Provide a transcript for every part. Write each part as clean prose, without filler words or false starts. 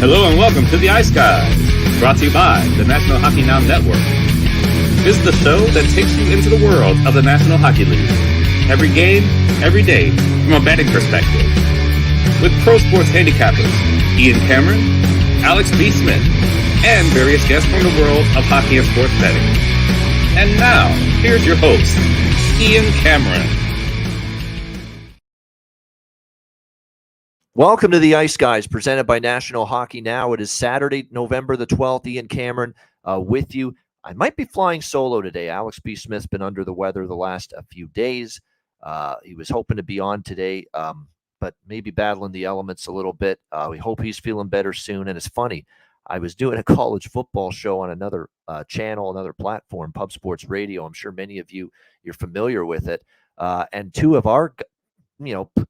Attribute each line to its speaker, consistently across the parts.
Speaker 1: Hello and welcome to the Ice Guys, brought to you by the National Hockey Now Network. This is the show that takes you into the world of the National Hockey League. Every game, every day, from a betting perspective. With pro sports handicappers, Ian Cameron, Alex B. Smith, and various guests from the world of hockey and sports betting. And now, here's your host, Ian Cameron.
Speaker 2: Welcome to the Ice Guys, presented by National Hockey Now. It is Saturday, November the 12th. Ian Cameron with you. I might be flying solo today. Alex B. Smith's been under the weather the last few days. He was hoping to be on today, but maybe battling the elements a little bit. We hope he's feeling better soon. And it's funny, I was doing a college football show on another channel, another platform, Pub Sports Radio. I'm sure many of you're familiar with it. And two of our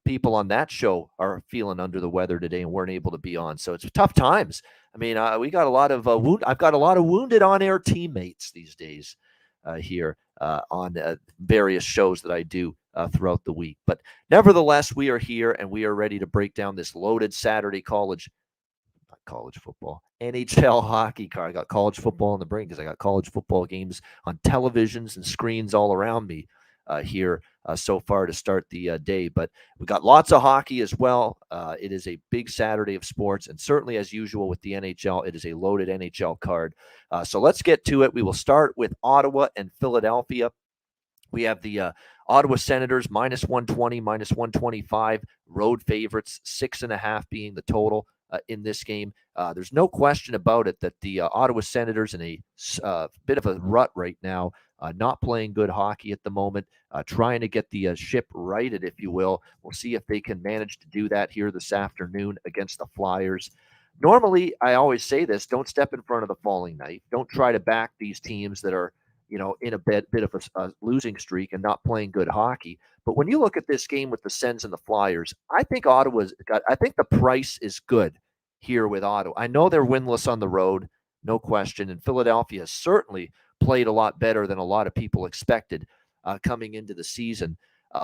Speaker 2: people on that show are feeling under the weather today and weren't able to be on. So it's tough times. I mean, we got a lot of I've got a lot of wounded on-air teammates these days here on various shows that I do throughout the week. But nevertheless, we are here and we are ready to break down this loaded Saturday college football, NHL hockey card. I got college football on the brain because I got college football games on televisions and screens all around me here so far to start the day. But we got lots of hockey as well. It is a big Saturday of sports, and certainly as usual with the NHL, it is a loaded NHL card. So let's get to it. We will start with Ottawa and Philadelphia. We have the Ottawa Senators minus 120, minus 125, road favorites, 6.5 being the total in this game. There's no question about it that the Ottawa Senators in a bit of a rut right now, not playing good hockey at the moment, trying to get the ship righted, if you will. We'll see if they can manage to do that here this afternoon against the Flyers. Normally, I always say this, don't step in front of the falling knife. Don't try to back these teams that are, in a bit of a losing streak and not playing good hockey. But when you look at this game with the Sens and the Flyers, I think I think the price is good here with Ottawa. I know they're winless on the road, no question, and Philadelphia has certainly played a lot better than a lot of people expected coming into the season.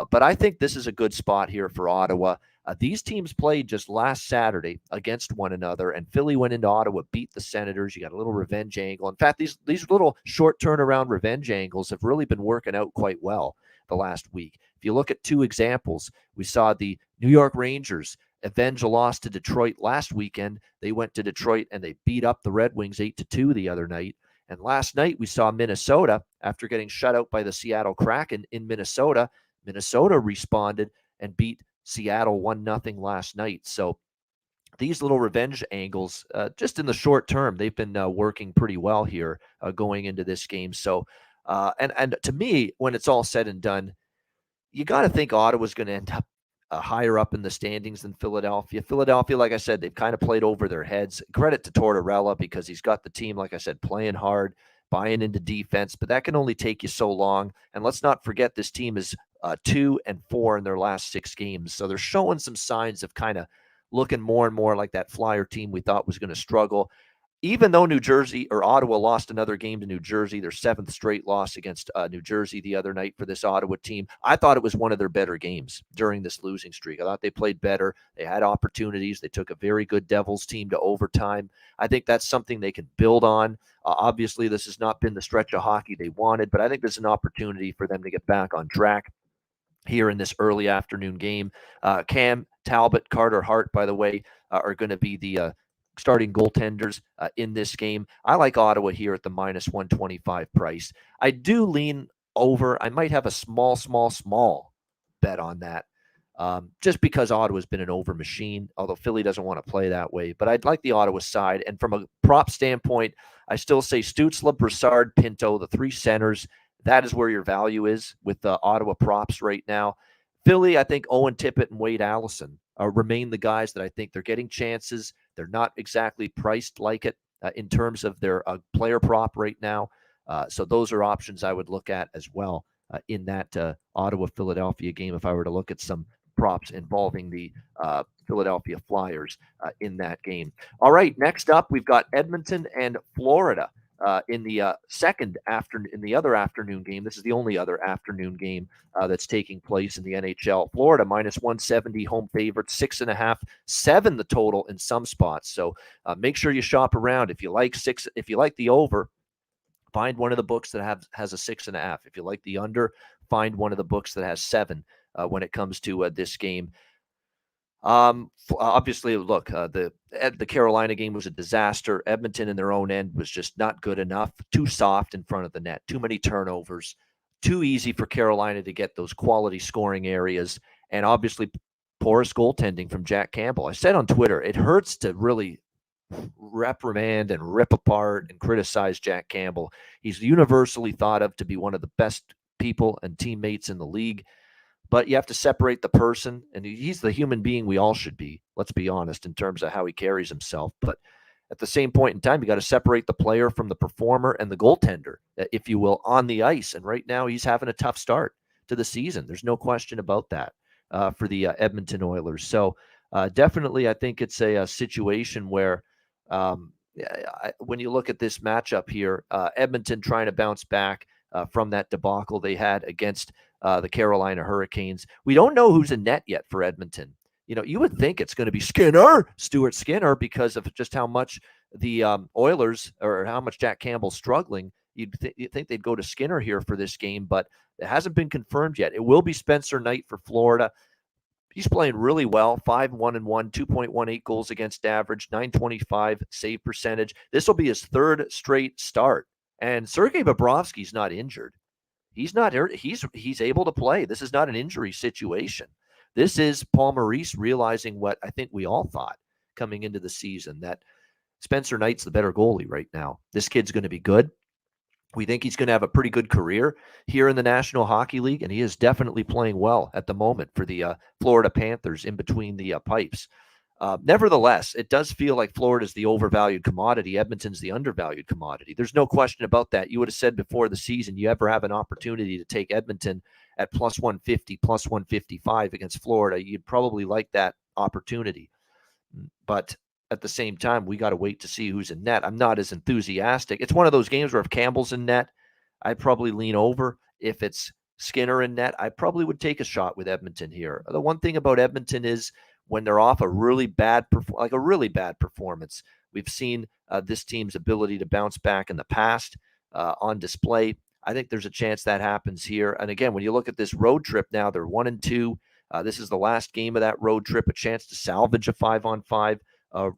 Speaker 2: But I think this is a good spot here for Ottawa. These teams played just last Saturday against one another, and Philly went into Ottawa, beat the Senators. You got a little revenge angle. In fact, these little short turnaround revenge angles have really been working out quite well the last week. If you look at two examples, we saw the New York Rangers avenge a loss to Detroit last weekend. They went to Detroit and they beat up the Red Wings 8-2 the other night. And last night we saw Minnesota, after getting shut out by the Seattle Kraken in Minnesota, Minnesota responded and beat Seattle 1-0 last night. So these little revenge angles, just in the short term, they've been working pretty well here going into this game. So, and to me, when it's all said and done, you got to think Ottawa's going to end up higher up in the standings than Philadelphia. Philadelphia, like I said, they've kind of played over their heads. Credit to Tortorella because he's got the team, like I said, playing hard, buying into defense, but that can only take you so long. And let's not forget this team is 2-4 in their last 6 games. So they're showing some signs of kind of looking more and more like that Flyer team we thought was going to struggle. Even though New Jersey or Ottawa lost another game to New Jersey, their 7th straight loss against New Jersey the other night for this Ottawa team, I thought it was one of their better games during this losing streak. I thought they played better. They had opportunities. They took a very good Devils team to overtime. I think that's something they can build on. Obviously, this has not been the stretch of hockey they wanted, but I think there's an opportunity for them to get back on track here in this early afternoon game. Cam Talbot, Carter Hart, by the way, are going to be the starting goaltenders in this game. I like Ottawa here at the minus 125 price. I do lean over. I might have a small bet on that just because Ottawa's been an over machine, although Philly doesn't want to play that way. But I'd like the Ottawa side. And from a prop standpoint, I still say Stützle, Brassard, Pinto, the 3 centers. That is where your value is with the Ottawa props right now. Philly, I think Owen Tippett and Wade Allison remain the guys that I think they're getting chances. They're not exactly priced like it in terms of their player prop right now. So those are options I would look at as well in that Ottawa-Philadelphia game if I were to look at some props involving the Philadelphia Flyers in that game. All right, next up, we've got Edmonton and Florida. in the other afternoon game. This is the only other afternoon game that's taking place in the NHL. Florida minus 170 home favorite, 6.5, 7 the total in some spots. So make sure you shop around. If you like the over, find one of the books that has a 6.5. If you like the under, find one of the books that has 7 when it comes to this game. Obviously, look, the Carolina game was a disaster. Edmonton in their own end was just not good enough. Too soft in front of the net. Too many turnovers. Too easy for Carolina to get those quality scoring areas. And obviously, porous goaltending from Jack Campbell. I said on Twitter, it hurts to really reprimand and rip apart and criticize Jack Campbell. He's universally thought of to be one of the best people and teammates in the league. But you have to separate the person, and he's the human being we all should be, let's be honest, in terms of how he carries himself. But at the same point in time, you got to separate the player from the performer and the goaltender, if you will, on the ice. And right now he's having a tough start to the season. There's no question about that for the Edmonton Oilers. So definitely I think it's a situation where when you look at this matchup here, Edmonton trying to bounce back from that debacle they had against the Carolina Hurricanes. We don't know who's in net yet for Edmonton. You would think it's going to be Stuart Skinner, because of just how much the Oilers, or how much Jack Campbell's struggling. You'd think they'd go to Skinner here for this game, but it hasn't been confirmed yet. It will be Spencer Knight for Florida. He's playing really well, 5-1-1, 2.18 goals against average, .925 save percentage. This will be his third straight start. And Sergei Bobrovsky's not injured. He's not hurt. He's able to play. This is not an injury situation. This is Paul Maurice realizing what I think we all thought coming into the season, that Spencer Knight's the better goalie right now. This kid's going to be good. We think he's going to have a pretty good career here in the National Hockey League, and he is definitely playing well at the moment for the Florida Panthers in between the pipes. Nevertheless, it does feel like Florida's the overvalued commodity. Edmonton's the undervalued commodity. There's no question about that. You would have said before the season, you ever have an opportunity to take Edmonton at plus 150, plus 155 against Florida, you'd probably like that opportunity. But at the same time, we got to wait to see who's in net. I'm not as enthusiastic. It's one of those games where if Campbell's in net, I'd probably lean over. If it's Skinner in net, I probably would take a shot with Edmonton here. The one thing about Edmonton is when they're off a really bad performance, we've seen this team's ability to bounce back in the past on display. I think there's a chance that happens here. And again, when you look at this road trip now, they're 1-2. This is the last game of that road trip, a chance to salvage a 5-on-5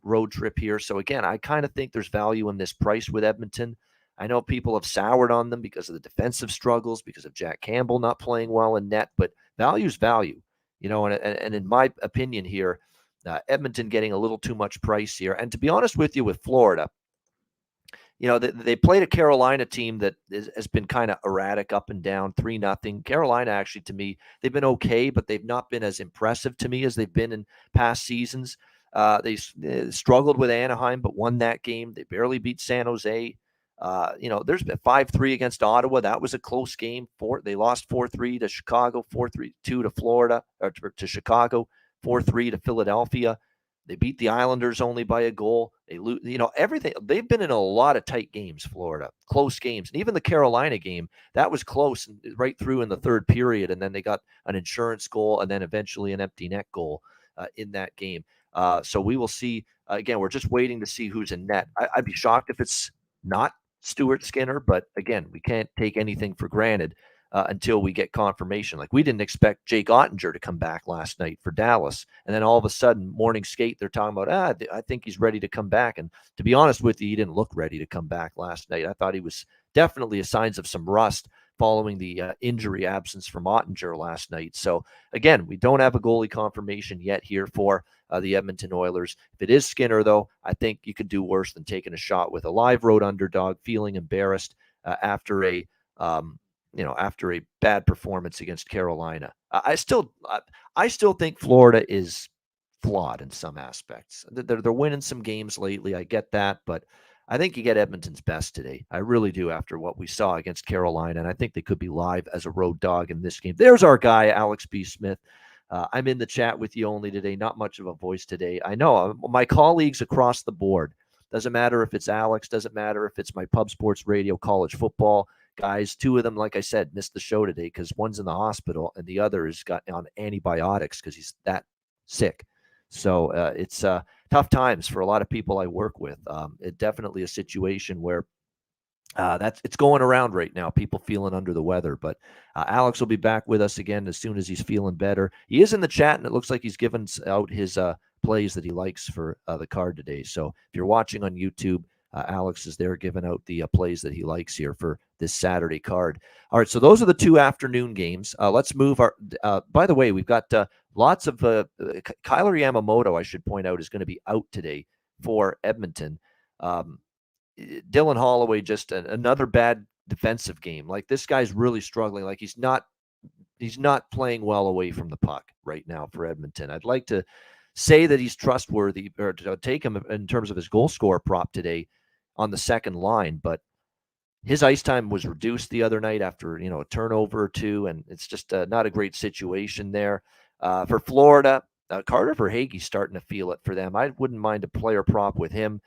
Speaker 2: road trip here. So again, I kind of think there's value in this price with Edmonton. I know people have soured on them because of the defensive struggles, because of Jack Campbell not playing well in net, but value's value. And in my opinion here, Edmonton getting a little too much price here. And to be honest with you, with Florida, they played a Carolina team that has been kind of erratic, up and down, 3-0. Carolina, actually, to me, they've been okay, but they've not been as impressive to me as they've been in past seasons. They struggled with Anaheim, but won that game. They barely beat San Jose. There's been 5-3 against Ottawa. That was a close game. They lost 4-3 to Chicago, 4-3-2 to Florida, or to Chicago, 4-3 to Philadelphia. They beat the Islanders only by a goal. They lose, everything. They've been in a lot of tight games, Florida, close games. And even the Carolina game, that was close right through in the third period. And then they got an insurance goal and then eventually an empty net goal in that game. So we will see. Again, we're just waiting to see who's in net. I'd be shocked if it's not Stuart Skinner, but again, we can't take anything for granted until we get confirmation. Like, we didn't expect Jake Ottinger to come back last night for Dallas, and then all of a sudden, morning skate, they're talking about, I think he's ready to come back. And to be honest with you, he didn't look ready to come back last night. I thought he was definitely signs of some rust following the injury absence from Ottinger last night. So again, we don't have a goalie confirmation yet here for the Edmonton Oilers. If it is Skinner, though, I think you could do worse than taking a shot with a live road underdog, feeling embarrassed after a bad performance against Carolina. I still think Florida is flawed in some aspects. They're winning some games lately. I get that, but I think you get Edmonton's best today. I really do, after what we saw against Carolina, and I think they could be live as a road dog in this game. There's our guy, Alex B. Smith. I'm in the chat with you only today. Not much of a voice today. I know my colleagues across the board, Doesn't matter if it's Alex, doesn't matter if it's my Pub Sports Radio college football guys. Two of them, like I said, missed the show today because one's in the hospital and the other is got on antibiotics because he's that sick. So it's tough times for a lot of people I work with. It definitely a situation where it's going around right now, people feeling under the weather. But Alex will be back with us again as soon as he's feeling better. He is in the chat, and it looks like he's given out his plays that he likes for the card today. So if you're watching on YouTube, Alex is there giving out the plays that he likes here for this Saturday card. All right, so those are the two afternoon games. Let's move our by the way, we've got lots of Kyler Yamamoto, I should point out, is going to be out today for Edmonton. Dylan Holloway, just another bad defensive game. Like, this guy's really struggling. Like, he's not playing well away from the puck right now for Edmonton. I'd like to say that he's trustworthy, or to take him in terms of his goal scorer prop today on the second line, but his ice time was reduced the other night after, a turnover or two, and it's just not a great situation there. For Florida, Carter Verhaeghe's starting to feel it for them. I wouldn't mind a player prop with him.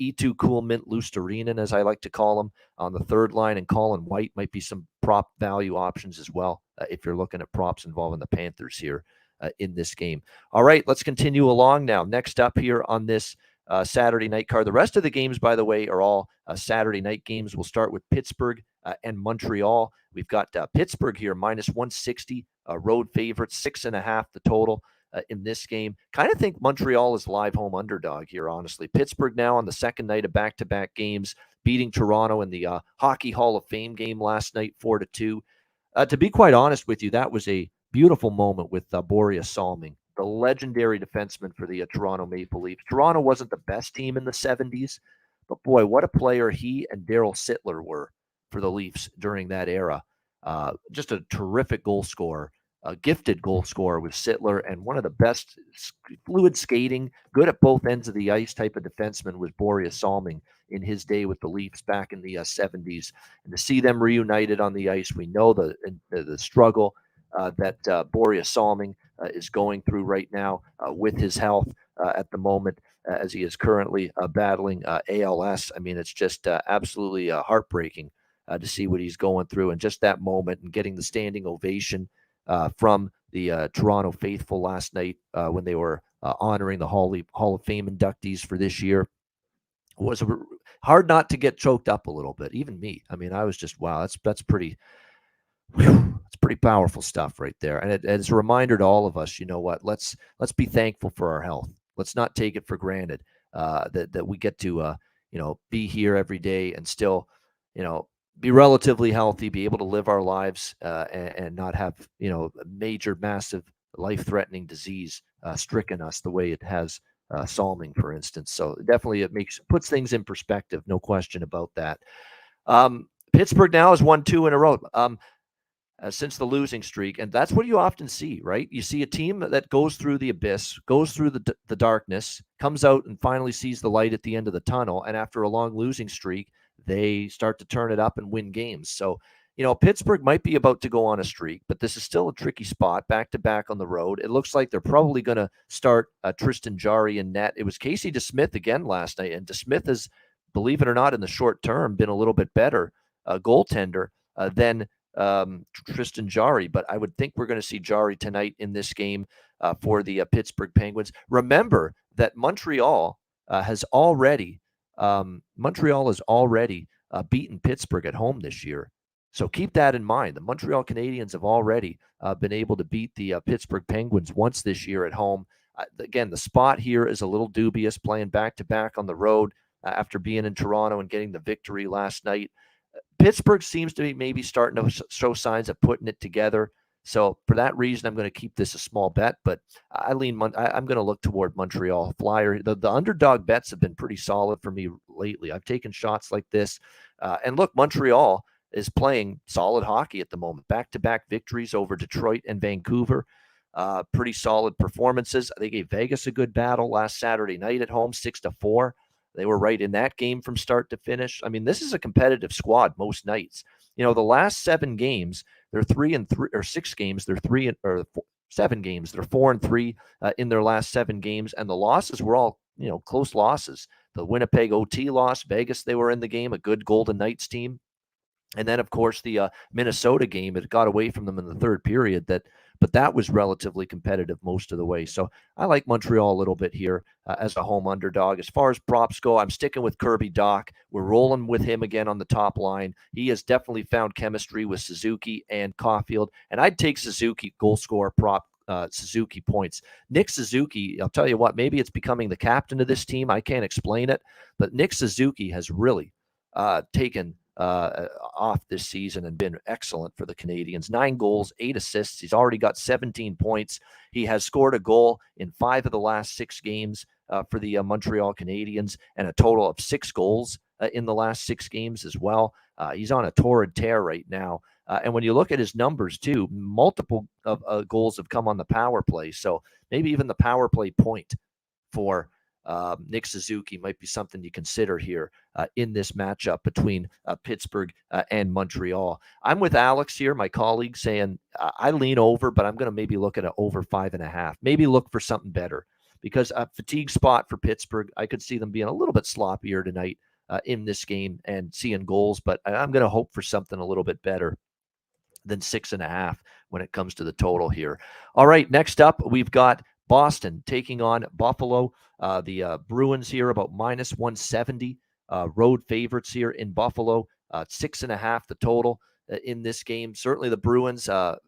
Speaker 2: E2 Coolmint Lusterinen, as I like to call him, on the third line, and Colin White might be some prop value options as well if you're looking at props involving the Panthers here in this game. All right, let's continue along now. Next up here on this Saturday night card. The rest of the games, by the way, are all Saturday night games. We'll start with Pittsburgh and Montreal. We've got Pittsburgh here, minus 160, road favorites, 6.5 the total. In this game, kind of think Montreal is live home underdog here, honestly. Pittsburgh now on the second night of back-to-back games, beating Toronto in the Hockey Hall of Fame game last night, 4-2. To be quite honest with you, that was a beautiful moment with Boreas Salming, the legendary defenseman for the Toronto Maple Leafs. Toronto wasn't the best team in the 70s, but boy, what a player he and Darryl Sittler were for the Leafs during that era. Just a terrific goal scorer. A gifted goal scorer with Sittler, and one of the best fluid skating, good at both ends of the ice type of defenseman was Boreas Salming in his day with the Leafs back in the 70s. And to see them reunited on the ice, we know the struggle that Boreas Salming is going through right now with his health at the moment, as he is currently battling ALS. I mean, it's just absolutely heartbreaking to see what he's going through, and just that moment and getting the standing ovation from the Toronto faithful last night when they were honoring the Hall of Fame inductees for this year. It was hard not to get choked up a little bit, even me. I mean, I was just, wow, that's pretty powerful stuff right there. And it's a reminder to all of us, you know what, let's be thankful for our health. Let's not take it for granted that we get to be here every day and still, be relatively healthy, be able to live our lives and not have, major, massive, life-threatening disease stricken us the way it has Salming, for instance. So definitely it puts things in perspective, no question about that. Pittsburgh now has won 2 in a row since the losing streak, and that's what you often see, right? You see a team that goes through the abyss, goes through the darkness, comes out and finally sees the light at the end of the tunnel, and after a long losing streak, they start to turn it up and win games. So, Pittsburgh might be about to go on a streak, but this is still a tricky spot, back-to-back on the road. It looks like they're probably going to start Tristan Jarry in net. It was Casey DeSmith again last night, and DeSmith has, believe it or not, in the short term, been a little bit better goaltender than Tristan Jarry. But I would think we're going to see Jarry tonight in this game for the Pittsburgh Penguins. Remember that Montreal has already beaten Pittsburgh at home this year. So keep that in mind. The Montreal Canadiens have already been able to beat the Pittsburgh Penguins once this year at home. Again, the spot here is a little dubious, playing back-to-back on the road after being in Toronto and getting the victory last night. Pittsburgh seems to be maybe starting to show signs of putting it together. So for that reason, I'm going to keep this a small bet, but I'm going to look toward Montreal Flyer. The underdog bets have been pretty solid for me lately. I've taken shots like this. And look, Montreal is playing solid hockey at the moment. Back-to-back victories over Detroit and Vancouver. Pretty solid performances. They gave Vegas a good battle last Saturday night at home, 6-4. They were right in that game from start to finish. I mean, this is a competitive squad most nights. The last 7 games, they're 3-3, or 6 games, they're 7 games. They're 4-3 in their last 7 games, and the losses were all, close losses. the Winnipeg OT loss. Vegas, they were in the game, a good Golden Knights team. And then, of course, the Minnesota game, it got away from them in the third period, but that was relatively competitive most of the way. So I like Montreal a little bit here as a home underdog. As far as props go, I'm sticking with Kirby Dach. We're rolling with him again on the top line. He has definitely found chemistry with Suzuki and Caulfield, and I'd take Suzuki goal scorer prop. Suzuki points. Nick Suzuki, I'll tell you what, maybe it's becoming the captain of this team. I can't explain it, but Nick Suzuki has really taken off this season and been excellent for the Canadiens. 9 goals, 8 assists. He's already got 17 points. He has scored a goal in 5 of the last 6 games for the Montreal Canadiens, and a total of 6 goals in the last 6 games as well. He's on a torrid tear right now. And when you look at his numbers too, multiple of goals have come on the power play. So maybe even the power play point for Nick Suzuki might be something you consider here in this matchup between Pittsburgh and Montreal. I'm with Alex here, my colleague, saying I lean over, but I'm going to maybe look at an over 5.5. Maybe look for something better, because a fatigue spot for Pittsburgh, I could see them being a little bit sloppier tonight in this game and seeing goals, but I'm going to hope for something a little bit better than 6.5 when it comes to the total here. All right, next up, we've got Boston taking on Buffalo. The Bruins here about minus 170. Road favorites here in Buffalo. 6.5 the total in this game. Certainly the Bruins, what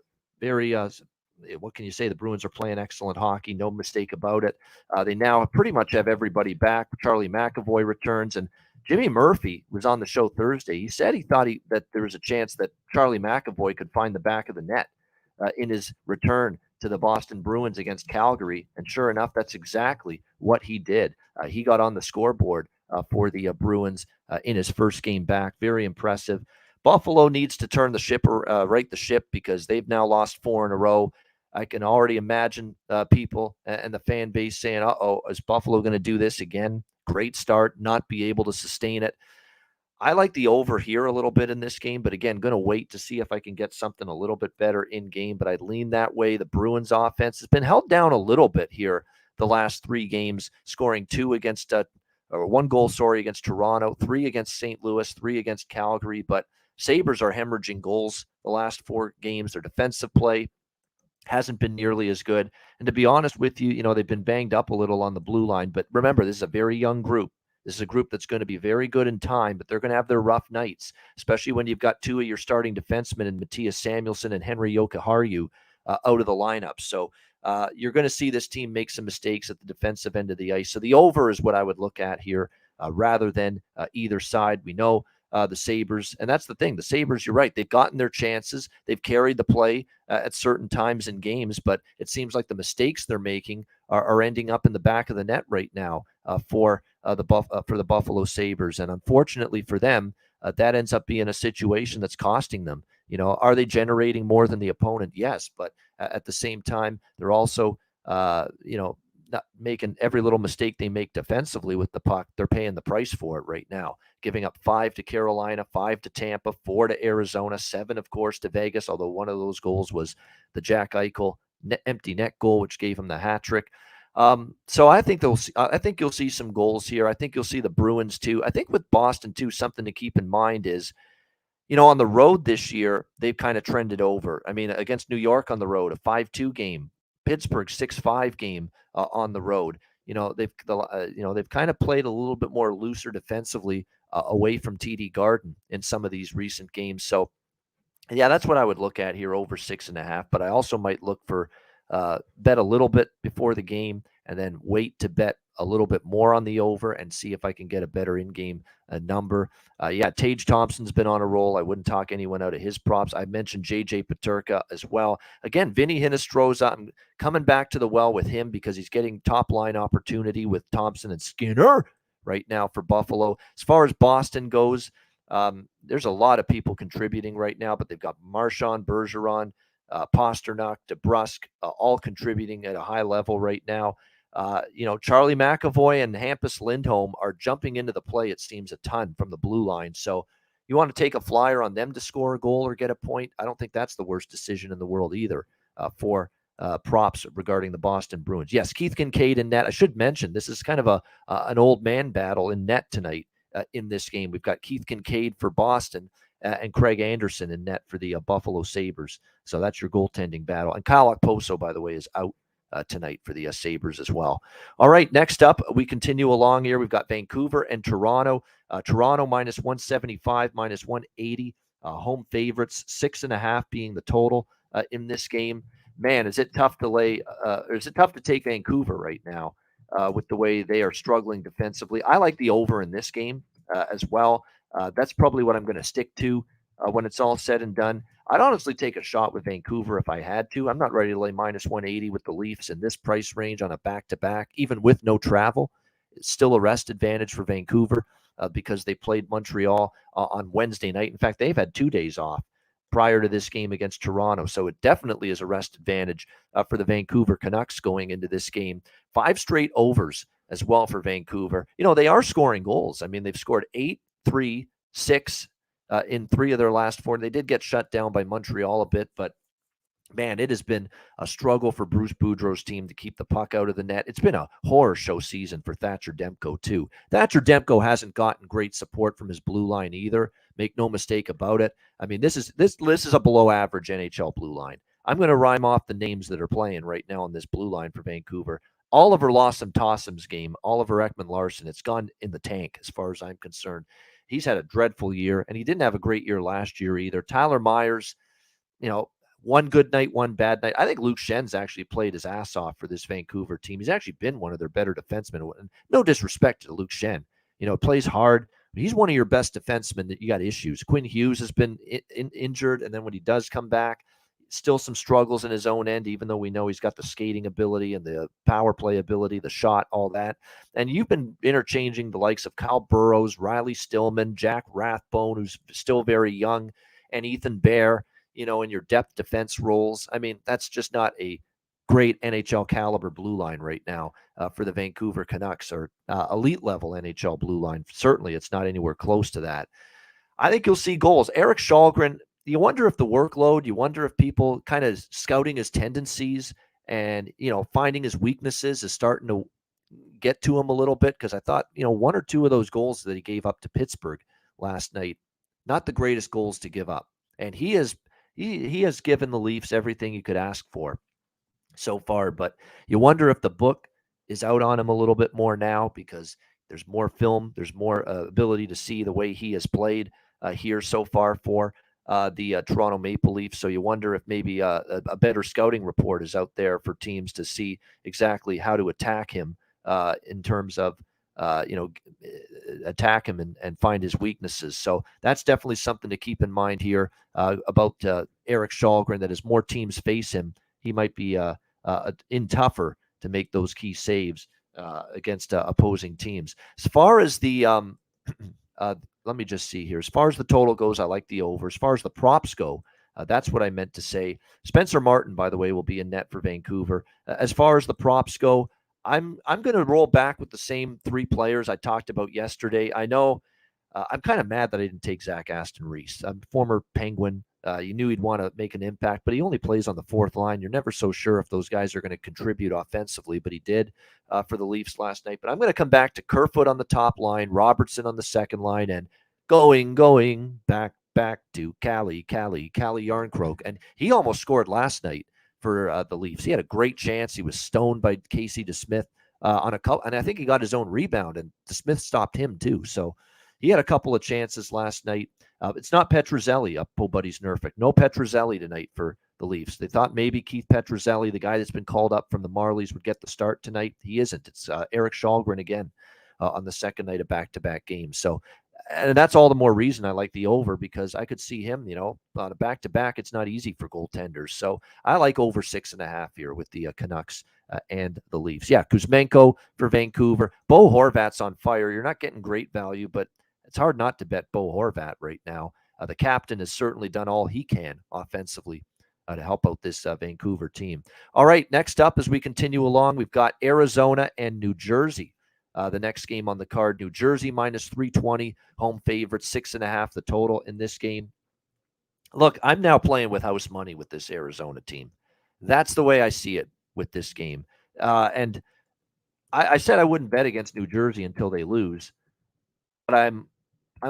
Speaker 2: can you say? The Bruins are playing excellent hockey. No mistake about it. They now pretty much have everybody back. Charlie McAvoy returns, and Jimmy Murphy was on the show Thursday. He said he thought that there was a chance that Charlie McAvoy could find the back of the net in his return to the Boston Bruins against Calgary. And sure enough, that's exactly what he did. He got on the scoreboard for the Bruins in his first game back. Very impressive. Buffalo needs to turn the ship, right the ship, because they've now lost 4 in a row. I can already imagine people and the fan base saying, uh-oh, is Buffalo going to do this again? Great start, not be able to sustain it. I like the over here a little bit in this game, but again, going to wait to see if I can get something a little bit better in game, but I'd lean that way. The Bruins offense has been held down a little bit here the last 3 games, scoring 1 goal, against Toronto, 3 against St. Louis, 3 against Calgary, but Sabres are hemorrhaging goals the last 4 games. Their defensive play hasn't been nearly as good. And to be honest with you, they've been banged up a little on the blue line, but remember, this is a very young group. This is a group that's going to be very good in time, but they're going to have their rough nights, especially when you've got 2 of your starting defensemen in Matthias Samuelsson and Henry Jokiharju out of the lineup. So you're going to see this team make some mistakes at the defensive end of the ice. So the over is what I would look at here rather than either side. We know the Sabres, and that's the thing. The Sabres, you're right. They've gotten their chances. They've carried the play at certain times in games, but it seems like the mistakes they're making are ending up in the back of the net right now for the Buffalo Sabres. And unfortunately for them, that ends up being a situation that's costing them. Are they generating more than the opponent? Yes, but at the same time, they're also, not making every little mistake they make defensively with the puck. They're paying the price for it right now, giving up 5 to Carolina, 5 to Tampa, 4 to Arizona, 7, of course, to Vegas, although one of those goals was the Jack Eichel empty net goal, which gave him the hat trick. So I think you'll see some goals here. I think you'll see the Bruins too. I think with Boston too, something to keep in mind is, on the road this year, they've kind of trended over. I mean, against New York on the road, a 5-2 game, Pittsburgh 6-5 game on the road. They've kind of played a little bit more looser defensively away from TD Garden in some of these recent games. So yeah, that's what I would look at here, over 6.5. But I also might look for bet a little bit before the game and then wait to bet a little bit more on the over and see if I can get a better in-game number. Tage Thompson's been on a roll. I wouldn't talk anyone out of his props. I mentioned JJ Peterka as well. Again, Vinny Hinostroza, I'm coming back to the well with him because he's getting top-line opportunity with Thompson and Skinner right now for Buffalo. As far as Boston goes, there's a lot of people contributing right now, but they've got Marchand, Bergeron, Pasternak, DeBrusk, all contributing at a high level right now. Charlie McAvoy and Hampus Lindholm are jumping into the play, it seems, a ton from the blue line. So you want to take a flyer on them to score a goal or get a point? I don't think that's the worst decision in the world either for props regarding the Boston Bruins. Yes, Keith Kincaid in net. I should mention this is kind of an old man battle in net tonight in this game. We've got Keith Kincaid for Boston and Craig Anderson in net for the Buffalo Sabres. So that's your goaltending battle. And Kyle Okposo, by the way, is out tonight for the Sabres as well. All right, next up, we continue along here. We've got Vancouver and Toronto. Toronto minus 175, minus 180. Home favorites, 6.5 being the total in this game. Man, is it tough to or is it tough to take Vancouver right now with the way they are struggling defensively? I like the over in this game as well. That's probably what I'm going to stick to when it's all said and done. I'd honestly take a shot with Vancouver if I had to. I'm not ready to lay minus 180 with the Leafs in this price range on a back-to-back, even with no travel. It's still a rest advantage for Vancouver because they played Montreal on Wednesday night. In fact, they've had 2 days off prior to this game against Toronto. So it definitely is a rest advantage for the Vancouver Canucks going into this game. 5 straight overs as well for Vancouver. You know, they are scoring goals. I mean, they've scored 8, 3, 6 in 3 of their last 4. They did get shut down by Montreal a bit, but man, it has been a struggle for Bruce Boudreau's team to keep the puck out of the net. It's been a horror show season for Thatcher Demko, too. Thatcher Demko hasn't gotten great support from his blue line either. Make no mistake about it. I mean, this is a below average NHL blue line. I'm going to rhyme off the names that are playing right now on this blue line for Vancouver. Oliver Lawson-Tossum's game, Oliver Ekman-Larsson, it's gone in the tank as far as I'm concerned. He's had a dreadful year, and he didn't have a great year last year either. Tyler Myers, you know, one good night, one bad night. I think Luke Schen's actually played his ass off for this Vancouver team. He's actually been one of their better defensemen. No disrespect to Luke Schenn. You know, plays hard. He's one of your best defensemen that you got issues. Quinn Hughes has been injured, and then when he does come back, still some struggles in his own end, even though we know he's got the skating ability and the power play ability, the shot, all that. And you've been interchanging the likes of Kyle Burrows, Riley Stillman, Jack Rathbone, who's still very young, and Ethan Bear, you know, in your depth defense roles. I mean, that's just not a great NHL caliber blue line right now for the Vancouver Canucks, or elite level NHL blue line. Certainly, it's not anywhere close to that. I think you'll see goals. Erik Källgren, you wonder if the workload, you wonder if people kind of scouting his tendencies and, you know, finding his weaknesses is starting to get to him a little bit, because I thought, you know, 1 or 2 of those goals that he gave up to Pittsburgh last night, not the greatest goals to give up. And he has given the Leafs everything you could ask for so far, but you wonder if the book is out on him a little bit more now, because there's more film, there's more ability to see the way he has played here so far for the Toronto Maple Leafs. So you wonder if maybe a better scouting report is out there for teams to see exactly how to attack him in terms of, attack him and find his weaknesses. So that's definitely something to keep in mind here about Erik Källgren, that as more teams face him, he might be in tougher to make those key saves against opposing teams. As far as the let me just see here. As far as the total goes, I like the over. As far as the props go, that's what I meant to say. Spencer Martin, by the way, will be in net for Vancouver. As far as the props go, I'm going to roll back with the same 3 players I talked about yesterday. I know I'm kind of mad that I didn't take Zach Aston Reese. I'm a former Penguin. You knew he'd want to make an impact, but he only plays on the 4th line. You're never so sure if those guys are going to contribute offensively, but he did for the Leafs last night. But I'm going to come back to Kerfoot on the top line, Robertson on the 2nd line, and going back to Calle Yarncroke. And he almost scored last night for the Leafs. He had a great chance. He was stoned by Casey DeSmith on a couple, and I think he got his own rebound, and DeSmith stopped him too. So he had a couple of chances last night. It's not Petruzzelli up Bo Buddy's Nerfic. No Petruzzelli tonight for the Leafs. They thought maybe Keith Petruzzelli, the guy that's been called up from the Marlies, would get the start tonight. He isn't. It's Erik Källgren again on the 2nd night of back-to-back games. So, and that's all the more reason I like the over, because I could see him, you know, on a back-to-back. It's not easy for goaltenders. So I like over 6.5 here with the Canucks and the Leafs. Yeah, Kuzmenko for Vancouver. Bo Horvat's on fire. You're not getting great value, but it's hard not to bet Bo Horvat right now. The captain has certainly done all he can offensively to help out this Vancouver team. All right, next up as we continue along, we've got Arizona and New Jersey. The next game on the card, New Jersey minus 320, home favorite, 6.5 the total in this game. Look, I'm now playing with house money with this Arizona team. That's the way I see it with this game. And I said I wouldn't bet against New Jersey until they lose, but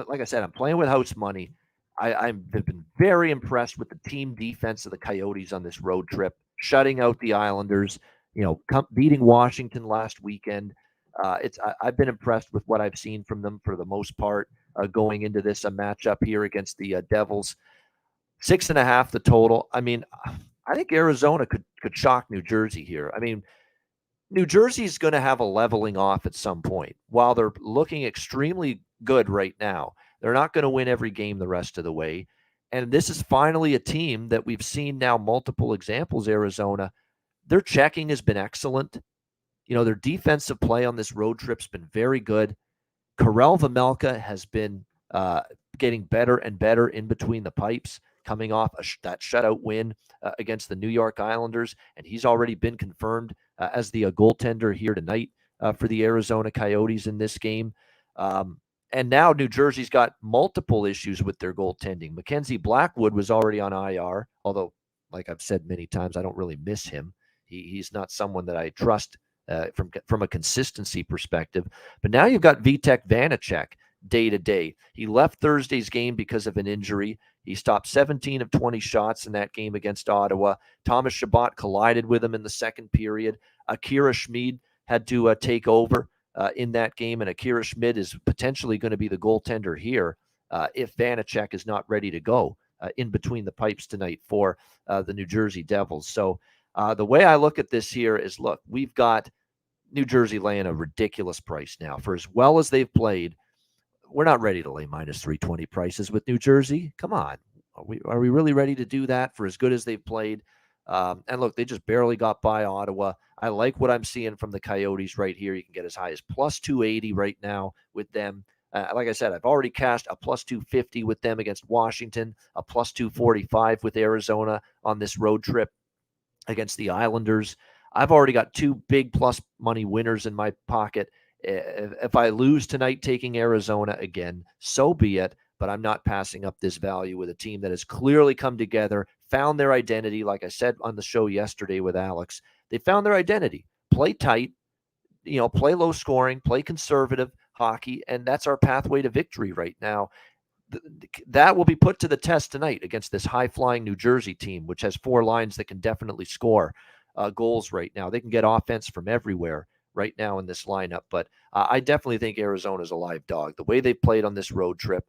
Speaker 2: like I said, I'm playing with house money. I've been very impressed with the team defense of the Coyotes on this road trip, shutting out the Islanders. Beating Washington last weekend. I've been impressed with what I've seen from them for the most part going into this matchup here against the Devils. 6.5 the total. I mean, I think Arizona could shock New Jersey here. I mean, New Jersey's going to have a leveling off at some point. While they're looking extremely good right now, they're not going to win every game the rest of the way. And this is finally a team that we've seen now multiple examples, Arizona. Their checking has been excellent. Their defensive play on this road trip's been very good. Karel Vejmelka has been getting better and better in between the pipes, coming off that shutout win against the New York Islanders, and he's already been confirmed as the goaltender here tonight for the Arizona Coyotes in this game. And now New Jersey's got multiple issues with their goaltending. Mackenzie Blackwood was already on IR, although, like I've said many times, I don't really miss him. He's not someone that I trust from a consistency perspective. But now you've got Vitek Vanacek day to day. He left Thursday's game because of an injury. He stopped 17 of 20 shots in that game against Ottawa. Thomas Chabot collided with him in the second period. Akira Schmid had to take over in that game, and Akira Schmid is potentially going to be the goaltender here if Vanacek is not ready to go in between the pipes tonight for the New Jersey Devils. So the way I look at this here is, look, we've got New Jersey laying a ridiculous price now. For as well as they've played, we're not ready to lay minus 320 prices with New Jersey. Come on. Are we really ready to do that for as good as they've played? And look, they just barely got by Ottawa. I like what I'm seeing from the Coyotes right here. You can get as high as plus 280 right now with them. Like I said, I've already cashed a plus 250 with them against Washington, a plus 245 with Arizona on this road trip against the Islanders. I've already got two big plus money winners in my pocket. If I lose tonight taking Arizona again, so be it. But I'm not passing up this value with a team that has clearly come together, found their identity. Like I said on the show yesterday with Alex, they found their identity. Play tight, play low scoring, play conservative hockey, and that's our pathway to victory right now. That will be put to the test tonight against this high-flying New Jersey team, which has four lines that can definitely score goals right now. They can get offense from everywhere right now in this lineup. But I definitely think Arizona's a live dog. The way they played on this road trip,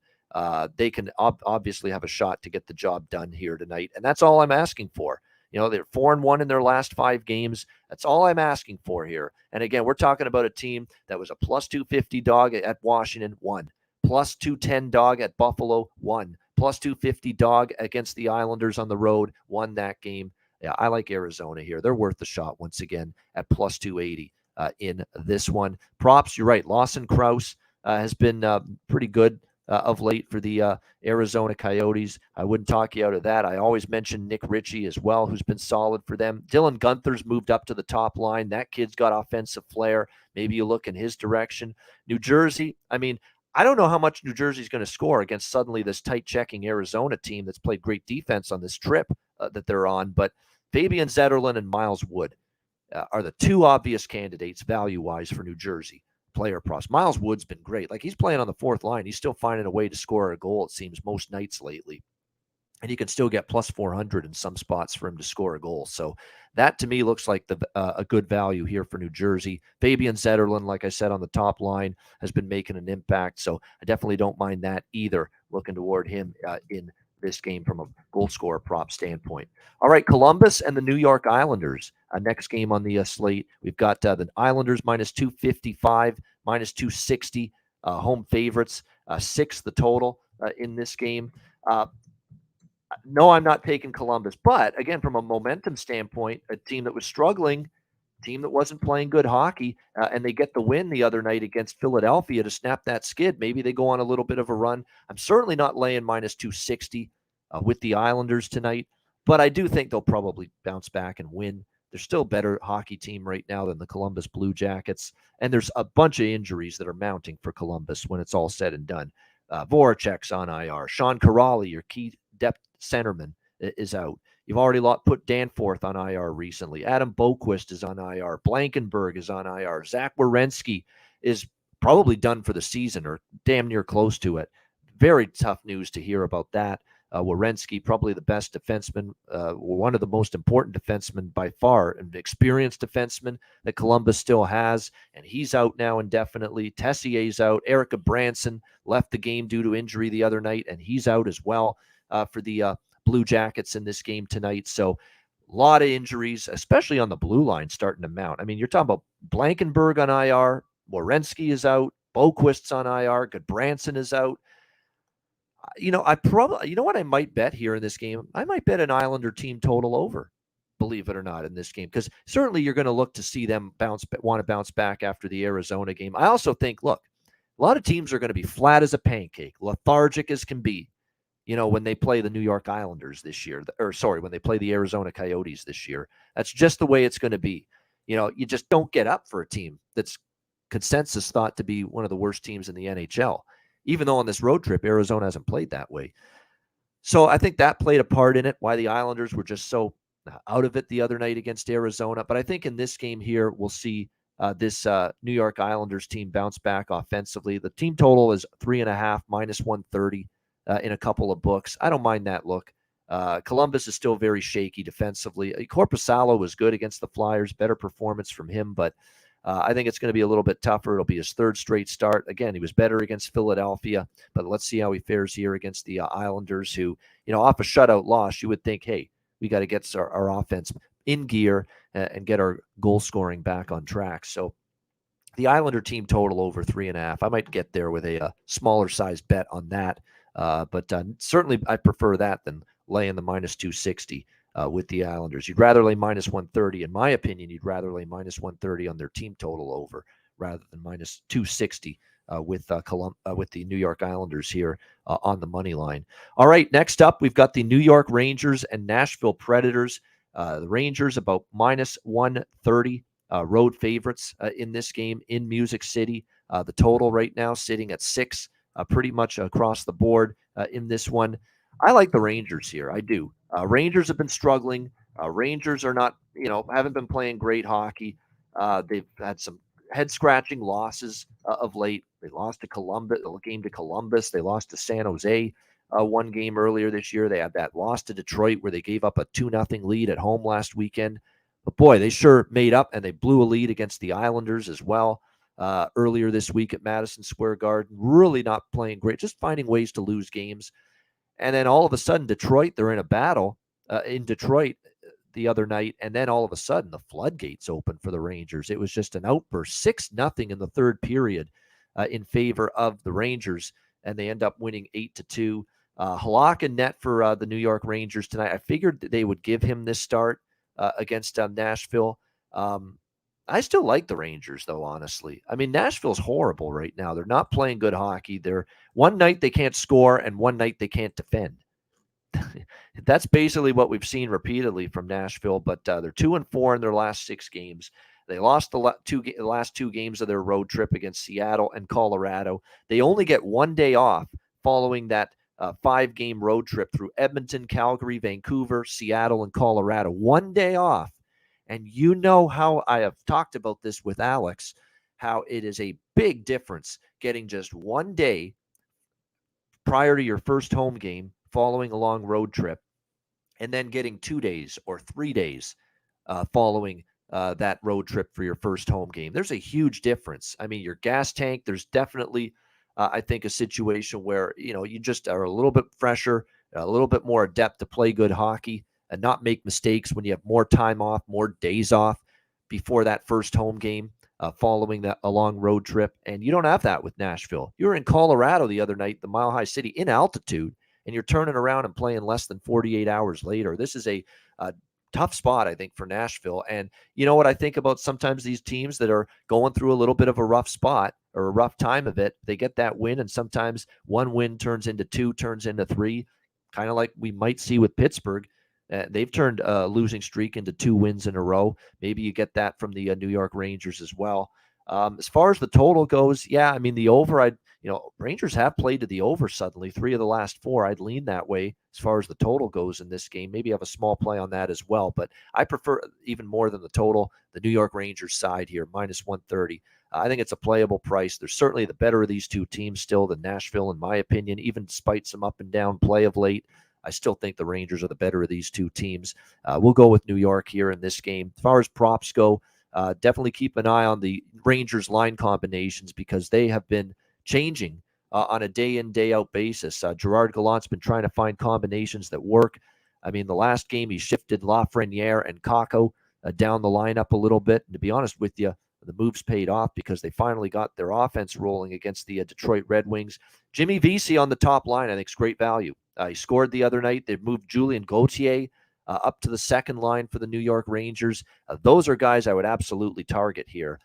Speaker 2: they can obviously have a shot to get the job done here tonight. And that's all I'm asking for. They're 4-1 in their last 5 games. That's all I'm asking for here. And again, we're talking about a team that was a plus 250 dog at Washington, won. Plus 210 dog at Buffalo, won. Plus 250 dog against the Islanders on the road, won that game. Yeah, I like Arizona here. They're worth the shot once again at plus 280 in this one. Props, you're right. Lawson Krause has been pretty good of late for the Arizona Coyotes. I wouldn't talk you out of that. I always mention Nick Ritchie as well, who's been solid for them. Dylan Guenther's moved up to the top line. That kid's got offensive flair. Maybe you look in his direction. New Jersey, I mean, I don't know how much New Jersey's going to score against suddenly this tight-checking Arizona team that's played great defense on this trip that they're on, but Fabian Zetterlund and Miles Wood are the two obvious candidates value-wise for New Jersey player props. Miles Wood's been great. Like, he's playing on the fourth line. He's still finding a way to score a goal, it seems, most nights lately. And you can still get plus 400 in some spots for him to score a goal. So that, to me, looks like a good value here for New Jersey. Fabian Zetterlund, like I said, on the top line, has been making an impact. So I definitely don't mind that either, looking toward him in this game from a goal scorer prop standpoint. All right, Columbus and the New York Islanders. Next game on the slate, we've got the Islanders minus 255, minus 260, home favorites, 6 the total in this game. No, I'm not taking Columbus. But, again, from a momentum standpoint, a team that was struggling, team that wasn't playing good hockey, and they get the win the other night against Philadelphia to snap that skid. Maybe they go on a little bit of a run. I'm certainly not laying minus 260 with the Islanders tonight, but I do think they'll probably bounce back and win. They're still a better hockey team right now than the Columbus Blue Jackets, and there's a bunch of injuries that are mounting for Columbus when it's all said and done. Voracek's on IR. Sean Kuraly, your key depth centerman, is out. You've already put Danforth on IR recently. Adam Boquist is on IR. Blankenberg is on IR. Zach Werenski is probably done for the season or damn near close to it. Very tough news to hear about that. Werenski, probably the best defenseman, one of the most important defensemen by far, an experienced defenseman that Columbus still has, and he's out now indefinitely. Tessier's out. Erica Branson left the game due to injury the other night, and he's out as well for the Blue Jackets in this game tonight. So a lot of injuries, especially on the blue line, starting to mount. I mean, you're talking about Blankenberg on IR, Werenski is out, Boquist's on IR, Goodbranson is out. You know what I might bet here in this game? I might bet an Islander team total over, believe it or not, in this game, because certainly you're going to look to see them want to bounce back after the Arizona game. I also think, look, a lot of teams are going to be flat as a pancake, lethargic as can be, when they play the New York Islanders this year, when they play the Arizona Coyotes this year. That's just the way it's going to be. You just don't get up for a team that's consensus thought to be one of the worst teams in the NHL. Even though on this road trip, Arizona hasn't played that way. So I think that played a part in it, why the Islanders were just so out of it the other night against Arizona. But I think in this game here, we'll see this New York Islanders team bounce back offensively. The team total is 3.5, minus 130 in a couple of books. I don't mind that look. Columbus is still very shaky defensively. Korpisalo was good against the Flyers, better performance from him, but I think it's going to be a little bit tougher. It'll be his third straight start. Again, he was better against Philadelphia, but let's see how he fares here against the Islanders who, off a shutout loss, you would think, hey, we got to get our offense in gear and get our goal scoring back on track. So the Islander team total over 3.5. I might get there with a smaller size bet on that. But certainly I prefer that than laying the minus 260. With the Islanders. You'd rather lay minus 130. In my opinion, you'd rather lay minus 130 on their team total over rather than minus 260 with the New York Islanders here on the money line. All right, next up, we've got the New York Rangers and Nashville Predators. The Rangers about minus 130 road favorites in this game in Music City. The total right now sitting at 6, pretty much across the board in this one. I like the Rangers here. I do. Rangers have been struggling. Rangers are not, haven't been playing great hockey. They've had some head-scratching losses of late. They lost to Columbus, a game to Columbus. They lost to San Jose one game earlier this year. They had that loss to Detroit where they gave up a 2-0 lead at home last weekend. But boy, they sure made up, and they blew a lead against the Islanders as well earlier this week at Madison Square Garden. Really not playing great, just finding ways to lose games. And then all of a sudden, Detroit, they're in a battle in Detroit the other night. And then all of a sudden, the floodgates open for the Rangers. It was just an outburst, 6-0 in the third period in favor of the Rangers. And they end up winning 8-2. Halak in net for the New York Rangers tonight. I figured that they would give him this start against Nashville. I still like the Rangers, though, honestly. I mean, Nashville's horrible right now. They're not playing good hockey. They're one night they can't score, and one night they can't defend. That's basically what we've seen repeatedly from Nashville, but they're 2-4 in their last 6 games. They lost the last 2 games of their road trip against Seattle and Colorado. They only get one day off following that 5-game road trip through Edmonton, Calgary, Vancouver, Seattle, and Colorado. One day off. And you know how I have talked about this with Alex, how it is a big difference getting just one day prior to your first home game following a long road trip, and then getting 2 days or 3 days following that road trip for your first home game. There's a huge difference. I mean, your gas tank, there's definitely, I think, a situation where, you just are a little bit fresher, a little bit more adept to play good hockey and not make mistakes when you have more time off, more days off before that first home game following a long road trip. And you don't have that with Nashville. You were in Colorado the other night, the Mile High City, in altitude, and you're turning around and playing less than 48 hours later. This is a tough spot, I think, for Nashville. And you know what I think about sometimes these teams that are going through a little bit of a rough spot or a rough time of it, they get that win, and sometimes one win turns into 2, turns into 3, kind of like we might see with Pittsburgh. They've turned a losing streak into 2 wins in a row. Maybe you get that from the New York Rangers as well. As far as the total goes, yeah, I mean, the over, Rangers have played to the over suddenly. 3 of the last 4. I'd lean that way as far as the total goes in this game. Maybe have a small play on that as well. But I prefer, even more than the total, the New York Rangers side here, minus 130. I think it's a playable price. They're certainly the better of these two teams still than Nashville, in my opinion, even despite some up and down play of late. I still think the Rangers are the better of these two teams. We'll go with New York here in this game. As far as props go, definitely keep an eye on the Rangers line combinations because they have been changing on a day-in, day-out basis. Gerard Gallant's been trying to find combinations that work. I mean, the last game he shifted Lafreniere and Kakko down the lineup a little bit. And to be honest with you, the moves paid off because they finally got their offense rolling against the Detroit Red Wings. Jimmy Vesey on the top line, I think, is great value. He scored the other night. They've moved Julien Gauthier up to the second line for the New York Rangers. Those are guys I would absolutely target here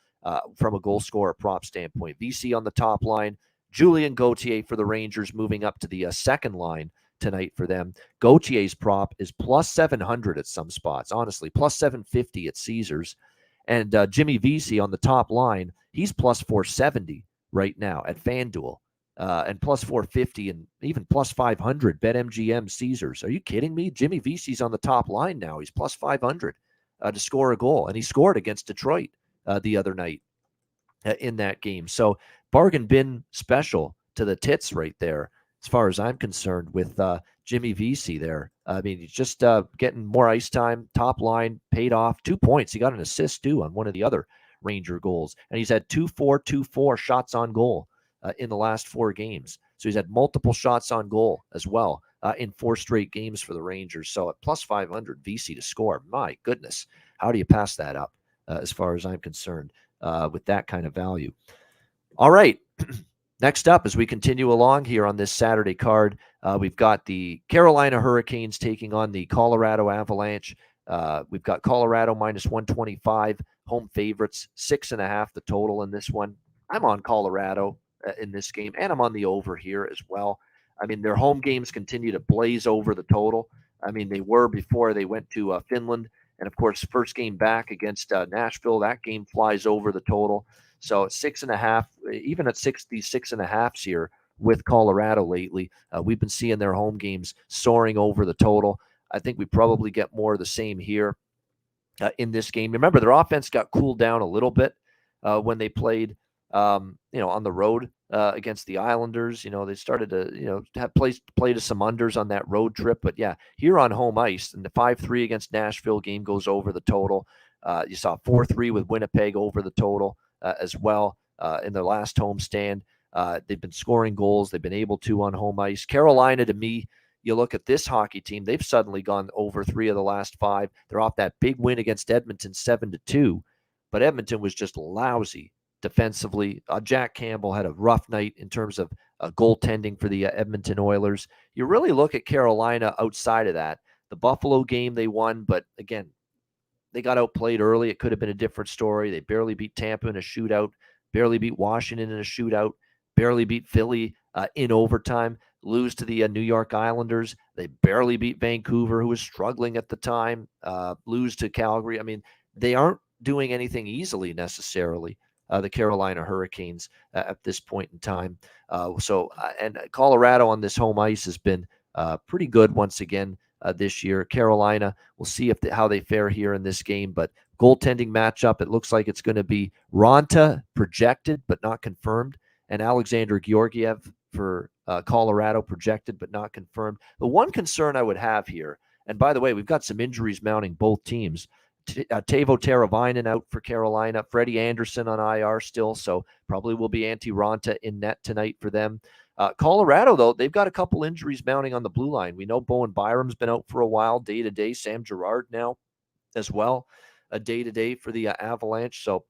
Speaker 2: from a goal scorer prop standpoint. Vesey on the top line, Julien Gauthier for the Rangers moving up to the second line tonight for them. Gauthier's prop is plus 700 at some spots, honestly, plus 750 at Caesars. And Jimmy Vesey on the top line, he's plus 470 right now at FanDuel. And plus 450 and even plus 500 BetMGM Caesars. Are you kidding me? Jimmy Vesey's on the top line now. He's plus 500 to score a goal. And he scored against Detroit the other night in that game. So bargain bin special to the tits right there, as far as I'm concerned, with Jimmy Vesey there. I mean, he's just getting more ice time, top line, paid off. 2 points. He got an assist, too, on one of the other Ranger goals. And he's had 2-4-2-4 shots on goal in the last 4 games. So he's had multiple shots on goal as well in 4 straight games for the Rangers. So at plus 500, Vesey to score. My goodness, how do you pass that up as far as I'm concerned with that kind of value? All right. Next up, as we continue along here on this Saturday card, we've got the Carolina Hurricanes taking on the Colorado Avalanche. We've got Colorado minus 125, home favorites, 6.5 the total in this one. I'm on Colorado in this game, and I'm on the over here as well. I mean, their home games continue to blaze over the total. I mean, they were before they went to Finland. And, of course, first game back against Nashville, that game flies over the total. So 6.5, even at these 6.5s here with Colorado lately, we've been seeing their home games soaring over the total. I think we probably get more of the same here in this game. Remember, their offense got cooled down a little bit when they played, on the road against the Islanders. They started to, have play to some unders on that road trip. But yeah, here on home ice, and the 5-3 against Nashville game goes over the total. You saw 4-3 with Winnipeg over the total as well in their last home stand. They've been scoring goals. They've been able to on home ice. Carolina, to me, you look at this hockey team, they've suddenly gone over 3 of the last 5. They're off that big win against Edmonton, 7-2. But Edmonton was just lousy defensively. Jack Campbell had a rough night in terms of goaltending for the Edmonton Oilers. You really look at Carolina outside of that. The Buffalo game they won, but again, they got outplayed early. It could have been a different story. They barely beat Tampa in a shootout, barely beat Washington in a shootout, barely beat Philly in overtime, lose to the New York Islanders. They barely beat Vancouver, who was struggling at the time, lose to Calgary. I mean, they aren't doing anything easily necessarily, the Carolina Hurricanes at this point in time. And Colorado on this home ice has been pretty good once again this year. Carolina, we'll see how they fare here in this game, but goaltending matchup, it looks like it's going to be Ranta projected but not confirmed, and Alexander Georgiev for Colorado projected but not confirmed. The one concern I would have here, and by the way, we've got some injuries mounting both teams. Teuvo Teravainen out for Carolina. Freddie Anderson on IR still, so probably will be Antti Ranta in net tonight for them. Colorado, though, they've got a couple injuries mounting on the blue line. We know Bowen Byram's been out for a while, day-to-day. Sam Girard now as well, a day-to-day for the Avalanche. So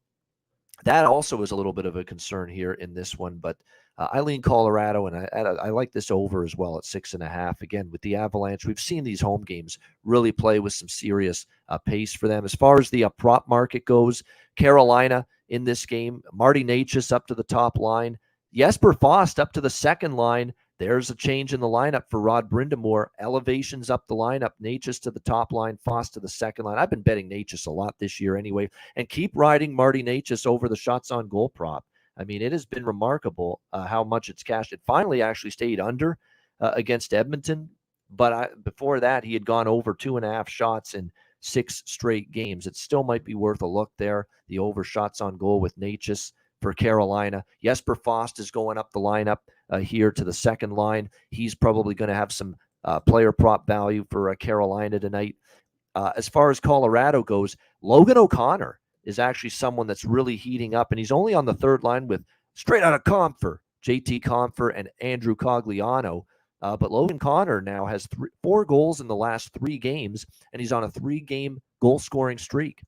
Speaker 2: that also is a little bit of a concern here in this one. But I lean Colorado, and I like this over as well at 6.5. Again, with the Avalanche, we've seen these home games really play with some serious pace for them. As far as the prop market goes, Carolina in this game, Marty Necas up to the top line, Jesper Fast up to the second line. There's a change in the lineup for Rod Brindamore. Elevations up the lineup. Necas to the top line, Fast to the second line. I've been betting Necas a lot this year anyway. And keep riding Marty Necas over the shots on goal prop. I mean, it has been remarkable how much it's cashed. It finally actually stayed under against Edmonton, but before that, he had gone over 2.5 shots in 6 straight games. It still might be worth a look there. The over shots on goal with Natchez for Carolina. Jesper Fast is going up the lineup here to the second line. He's probably going to have some player prop value for Carolina tonight. As far as Colorado goes, Logan O'Connor is actually someone that's really heating up, and he's only on the third line with straight out of Compher, JT Compher and Andrew Cogliano. But Logan Connor now has 4 goals in the last 3 games, and he's on a 3-game goal-scoring streak.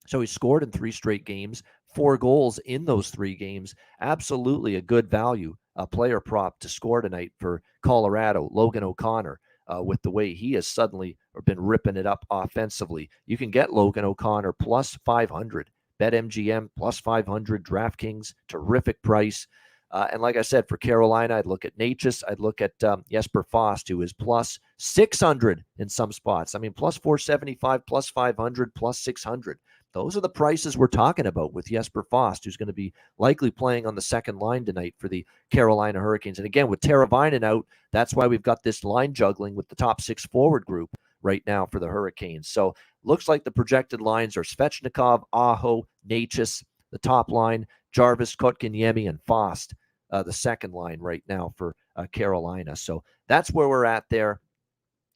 Speaker 2: So he scored in 3 straight games, 4 goals in those 3 games. Absolutely a good value, a player prop to score tonight for Colorado, Logan O'Connor, with the way he has suddenly been ripping it up offensively. You can get Logan O'Connor plus 500. BetMGM plus 500. DraftKings, terrific price. And like I said, for Carolina, I'd look at Natchez. I'd look at Jesper Fast, who is plus 600 in some spots. I mean, plus 475, plus 500, plus 600. Those are the prices we're talking about with Jesper Fast, who's going to be likely playing on the second line tonight for the Carolina Hurricanes. And again, with Teravainen out, that's why we've got this line juggling with the top 6 forward group right now for the Hurricanes. So looks like the projected lines are Svechnikov, Aho, Natchez, the top line, Jarvis, Kotkaniemi, and Fast, the second line right now for Carolina. So that's where we're at there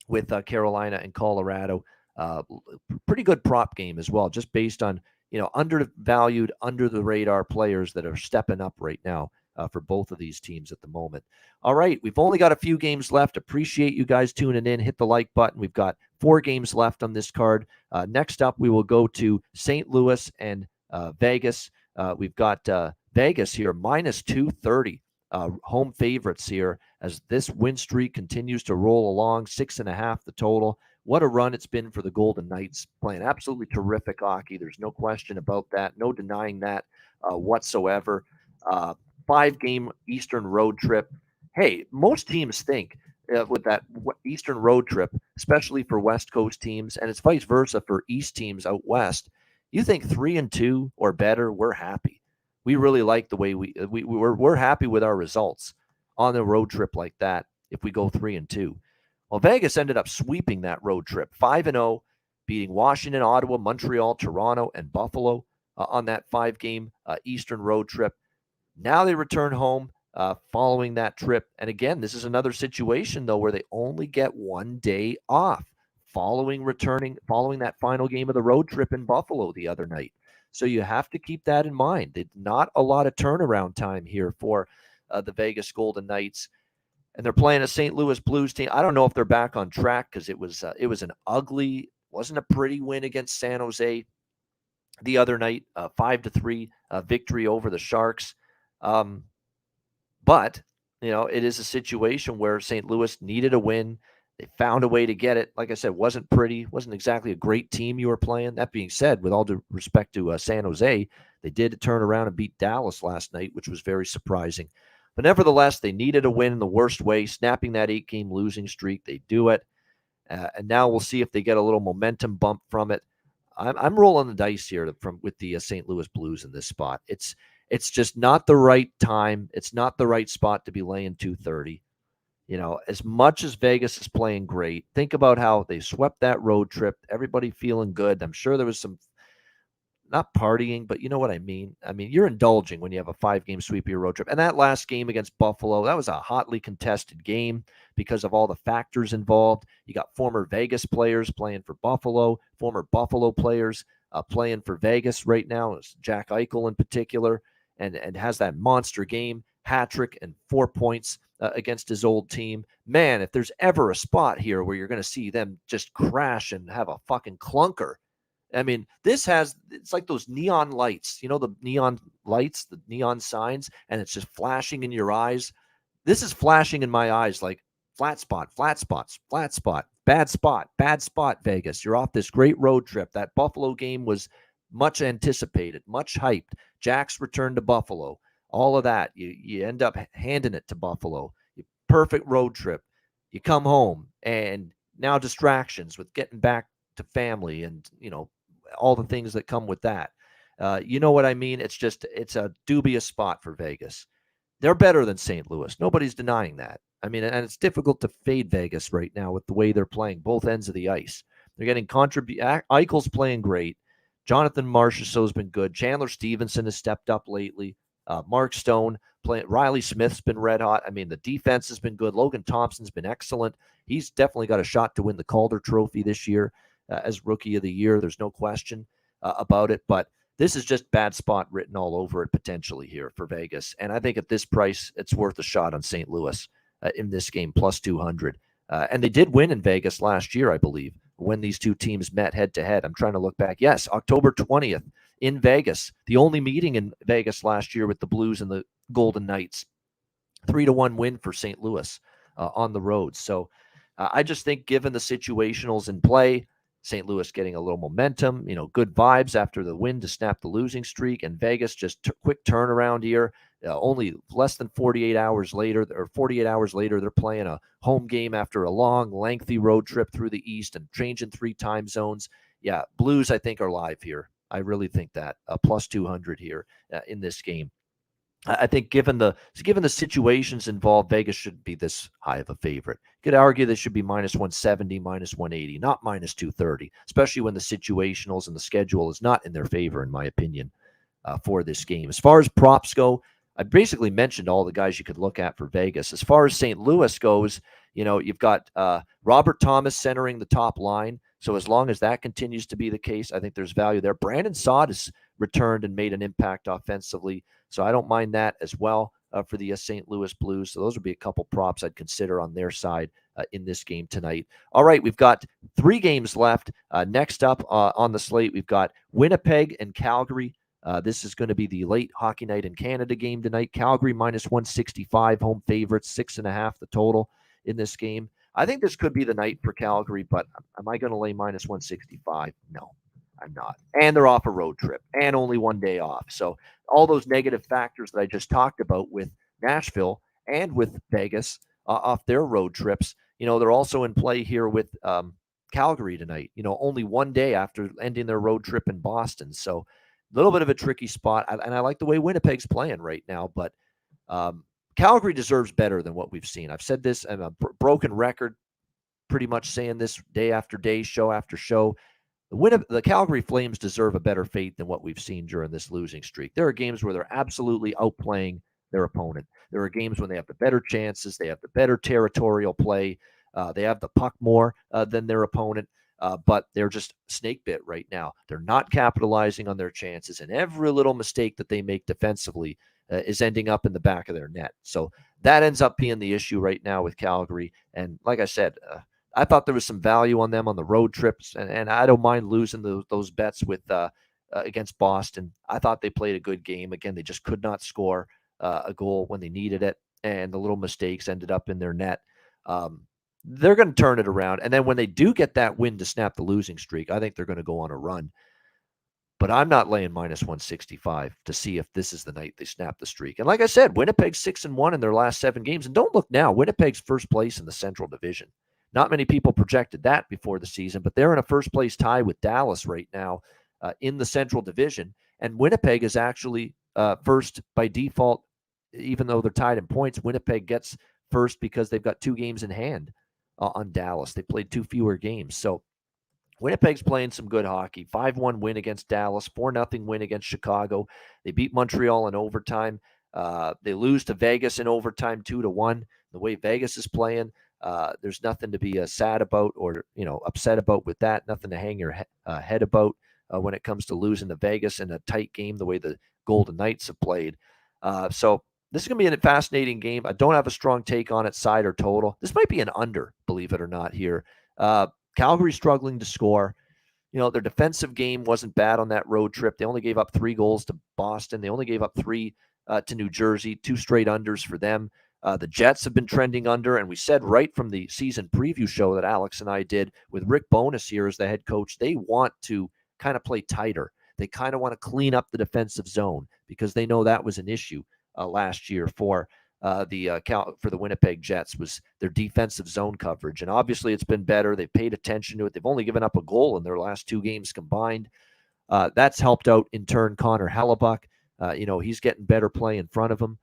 Speaker 2: with Carolina and Colorado. Pretty good prop game as well, just based on, undervalued, under the radar players that are stepping up right now for both of these teams at the moment. All right, we've only got a few games left. Appreciate you guys tuning in. Hit the like button. We've got 4 games left on this card. Next up, we will go to St. Louis and Vegas. We've got Vegas here, minus 230. Home favorites here as this win streak continues to roll along. 6.5 the total. What a run it's been for the Golden Knights, playing absolutely terrific hockey. There's no question about that. No denying that whatsoever. 5-game Eastern road trip. Hey, most teams think with that Eastern road trip, especially for West Coast teams, and it's vice versa for East teams out West, you think 3-2 or better, we're happy. We really like the way we're happy with our results on a road trip like that if we go 3-2. Well, Vegas ended up sweeping that road trip, 5-0, beating Washington, Ottawa, Montreal, Toronto, and Buffalo on that 5-game Eastern road trip. Now they return home following that trip. And again, this is another situation, though, where they only get 1 day off following that final game of the road trip in Buffalo the other night. So you have to keep that in mind. There's not a lot of turnaround time here for the Vegas Golden Knights. And they're playing a St. Louis Blues team. I don't know if they're back on track because it was an ugly, wasn't a pretty win against San Jose the other night, 5-3 victory over the Sharks. But, it is a situation where St. Louis needed a win. They found a way to get it. Like I said, wasn't pretty, wasn't exactly a great team you were playing. That being said, with all due respect to San Jose, they did turn around and beat Dallas last night, which was very surprising. But nevertheless, they needed a win in the worst way, snapping that 8-game losing streak. They do it. And now we'll see if they get a little momentum bump from it. I'm rolling the dice here with the St. Louis Blues in this spot. It's just not the right time. It's not the right spot to be laying 230. As much as Vegas is playing great, think about how they swept that road trip. Everybody feeling good. I'm sure there was some, not partying, but you know what I mean. I mean, you're indulging when you have a 5-game sweep of your road trip. And that last game against Buffalo, that was a hotly contested game because of all the factors involved. You got former Vegas players playing for Buffalo, former Buffalo players playing for Vegas right now. It's Jack Eichel in particular, and has that monster game, hat trick and 4 points against his old team. Man, if there's ever a spot here where you're going to see them just crash and have a fucking clunker, I mean, it's like those neon lights, the neon lights, the neon signs, and it's just flashing in your eyes. This is flashing in my eyes like flat spot, flat spots, flat spot, bad spot, Vegas. You're off this great road trip. That Buffalo game was much anticipated, much hyped. Jack's return to Buffalo, all of that. You end up handing it to Buffalo. Perfect road trip. You come home, and now distractions with getting back to family and, all the things that come with that. You know what I mean? It's a dubious spot for Vegas. They're better than St. Louis. Nobody's denying that. I mean, and it's difficult to fade Vegas right now with the way they're playing both ends of the ice. They're getting Eichel's playing great. Jonathan Marchessault's been good. Chandler Stevenson has stepped up lately. Mark Stone playing. Riley Smith's been red hot. I mean, the defense has been good. Logan Thompson's been excellent. He's definitely got a shot to win the Calder Trophy this year as Rookie of the Year. There's no question about it. But this is just bad spot written all over it potentially here for Vegas. And I think at this price, it's worth a shot on St. Louis in this game, plus 200. And they did win in Vegas last year, I believe, when these two teams met head-to-head. I'm trying to look back. Yes, October 20th in Vegas, the only meeting in Vegas last year with the Blues and the Golden Knights. 3-1 win for St. Louis on the road. So I just think given the situationals in play, St. Louis getting a little momentum, good vibes after the win to snap the losing streak, and Vegas just quick turnaround here. Only less than 48 hours later, they're playing a home game after a long, lengthy road trip through the East and changing 3 time zones. Yeah, Blues, I think, are live here. I really think that plus 200 here in this game. I think given the situations involved, Vegas shouldn't be this high of a favorite. You could argue they should be minus 170, minus 180, not minus 230, especially when the situationals and the schedule is not in their favor, in my opinion, for this game. As far as props go, I basically mentioned all the guys you could look at for Vegas. As far as St. Louis goes, you've got Robert Thomas centering the top line. So as long as that continues to be the case, I think there's value there. Brandon Saad has returned and made an impact offensively. So I don't mind that as well for the St. Louis Blues. So those would be a couple props I'd consider on their side in this game tonight. All right, we've got 3 games left. Next up on the slate, we've got Winnipeg and Calgary. This is going to be the late Hockey Night in Canada game tonight. Calgary minus 165, home favorites, 6.5 the total in this game. I think this could be the night for Calgary, but am I going to lay minus 165? No, I'm not. And they're off a road trip and only 1 day off. So all those negative factors that I just talked about with Nashville and with Vegas off their road trips, they're also in play here with Calgary tonight, only 1 day after ending their road trip in Boston. So a little bit of a tricky spot. And I like the way Winnipeg's playing right now, but Calgary deserves better than what we've seen. I've said this, I'm a broken record, pretty much saying this day after day, show after show. The Calgary Flames deserve a better fate than what we've seen during this losing streak. There are games where they're absolutely outplaying their opponent. There are games when they have the better chances, they have the better territorial play, they have the puck more than their opponent, but they're just snake bit right now. They're not capitalizing on their chances, and every little mistake that they make defensively is ending up in the back of their net. So that ends up being the issue right now with Calgary. And like I said, I thought there was some value on them on the road trips, and I don't mind losing those bets with against Boston. I thought they played a good game. Again, they just could not score a goal when they needed it, and the little mistakes ended up in their net. They're going to turn it around, and then when they do get that win to snap the losing streak, I think they're going to go on a run. But I'm not laying minus 165 to see if this is the night they snap the streak. And like I said, Winnipeg's 6-1 in their last 7 games. And don't look now, Winnipeg's first place in the Central Division. Not many people projected that before the season, but they're in a first-place tie with Dallas right now in the Central Division. And Winnipeg is actually first by default, even though they're tied in points. Winnipeg gets first because they've got 2 games in hand on Dallas. They played 2 fewer games. So Winnipeg's playing some good hockey. 5-1 win against Dallas, 4-0 win against Chicago. They beat Montreal in overtime. They lose to Vegas in overtime 2-1. The way Vegas is playing, there's nothing to be sad about or upset about with that. Nothing to hang your head about when it comes to losing to Vegas in a tight game the way the Golden Knights have played. So this is going to be a fascinating game. I don't have a strong take on it, side or total. This might be an under, believe it or not here. Calgary struggling to score. Their defensive game wasn't bad on that road trip. They only gave up 3 goals to Boston. They only gave up 3 to New Jersey, 2 straight unders for them. The Jets have been trending under, and we said right from the season preview show that Alex and I did with Rick Bowness here as the head coach, they want to kind of play tighter. They kind of want to clean up the defensive zone because they know that was an issue last year for the Winnipeg Jets was their defensive zone coverage. And obviously it's been better. They've paid attention to it. They've only given up a goal in their last 2 games combined. That's helped out in turn Connor Hellebuck. He's getting better play in front of him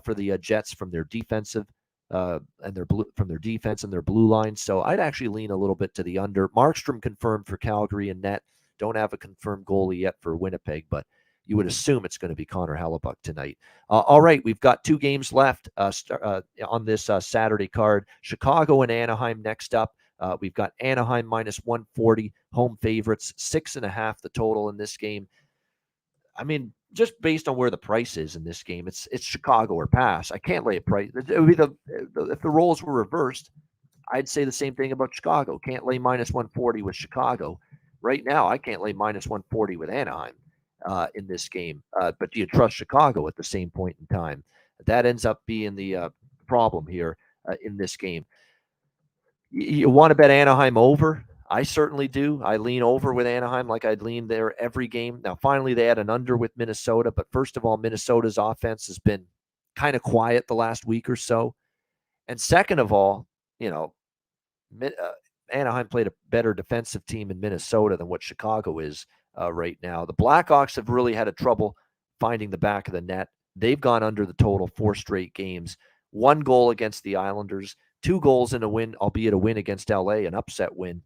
Speaker 2: for the Jets from their defensive and their defense and their blue line. So I'd actually lean a little bit to the under. Markstrom confirmed for Calgary and net. Don't have a confirmed goalie yet for Winnipeg, but you would assume it's going to be Connor Hellebuck tonight. All right, we've got 2 games left on this Saturday card. Chicago and Anaheim next up. We've got Anaheim minus 140, home favorites, 6.5 the total in this game. I mean, just based on where the price is in this game, it's Chicago or pass. I can't lay a price. It would be if the roles were reversed, I'd say the same thing about Chicago. Can't lay minus 140 with Chicago. Right now, I can't lay minus 140 with Anaheim in this game. But do you trust Chicago at the same point in time? That ends up being the problem here in this game. You want to bet Anaheim over? I certainly do. I lean over with Anaheim like I'd lean there every game. Now, finally, they had an under with Minnesota. But first of all, Minnesota's offense has been kind of quiet the last week or so. And second of all, Anaheim played a better defensive team in Minnesota than what Chicago is right now. The Blackhawks have really had a trouble finding the back of the net. They've gone under the total 4 straight games. 1 goal against the Islanders, 2 goals in a win, albeit a win against LA, an upset win.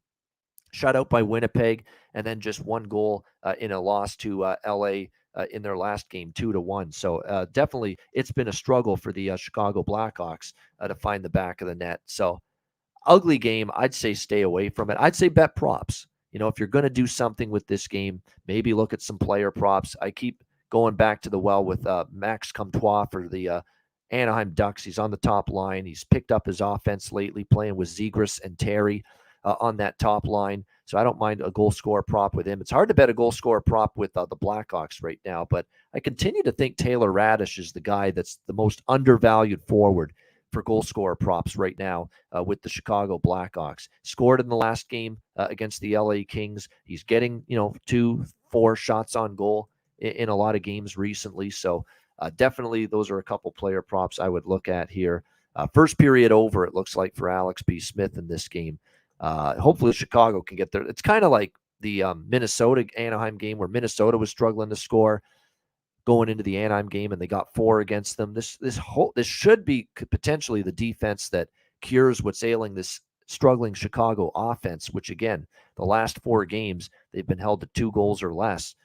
Speaker 2: Shut out by Winnipeg, and then just 1 goal in a loss to LA in their last game, 2-1. So definitely it's been a struggle for the Chicago Blackhawks to find the back of the net. So ugly game. I'd say stay away from it. I'd say bet props. If you're going to do something with this game, maybe look at some player props. I keep going back to the well with Max Comtois for the Anaheim Ducks. He's on the top line. He's picked up his offense lately, playing with Zegras and Terry on that top line. So I don't mind a goal scorer prop with him. It's hard to bet a goal scorer prop with the Blackhawks right now, but I continue to think Taylor Radish is the guy that's the most undervalued forward for goal scorer props right now with the Chicago Blackhawks. Scored in the last game against the LA Kings. He's getting, 2-4 shots on goal in a lot of games recently. So definitely those are a couple player props I would look at here. First period over, it looks like, for Alex B. Smith in this game. Hopefully Chicago can get there. It's kind of like the Minnesota-Anaheim game where Minnesota was struggling to score going into the Anaheim game, and they got 4 against them. This should be potentially the defense that cures what's ailing this struggling Chicago offense, which, again, the last 4 games, they've been held to 2 goals or less.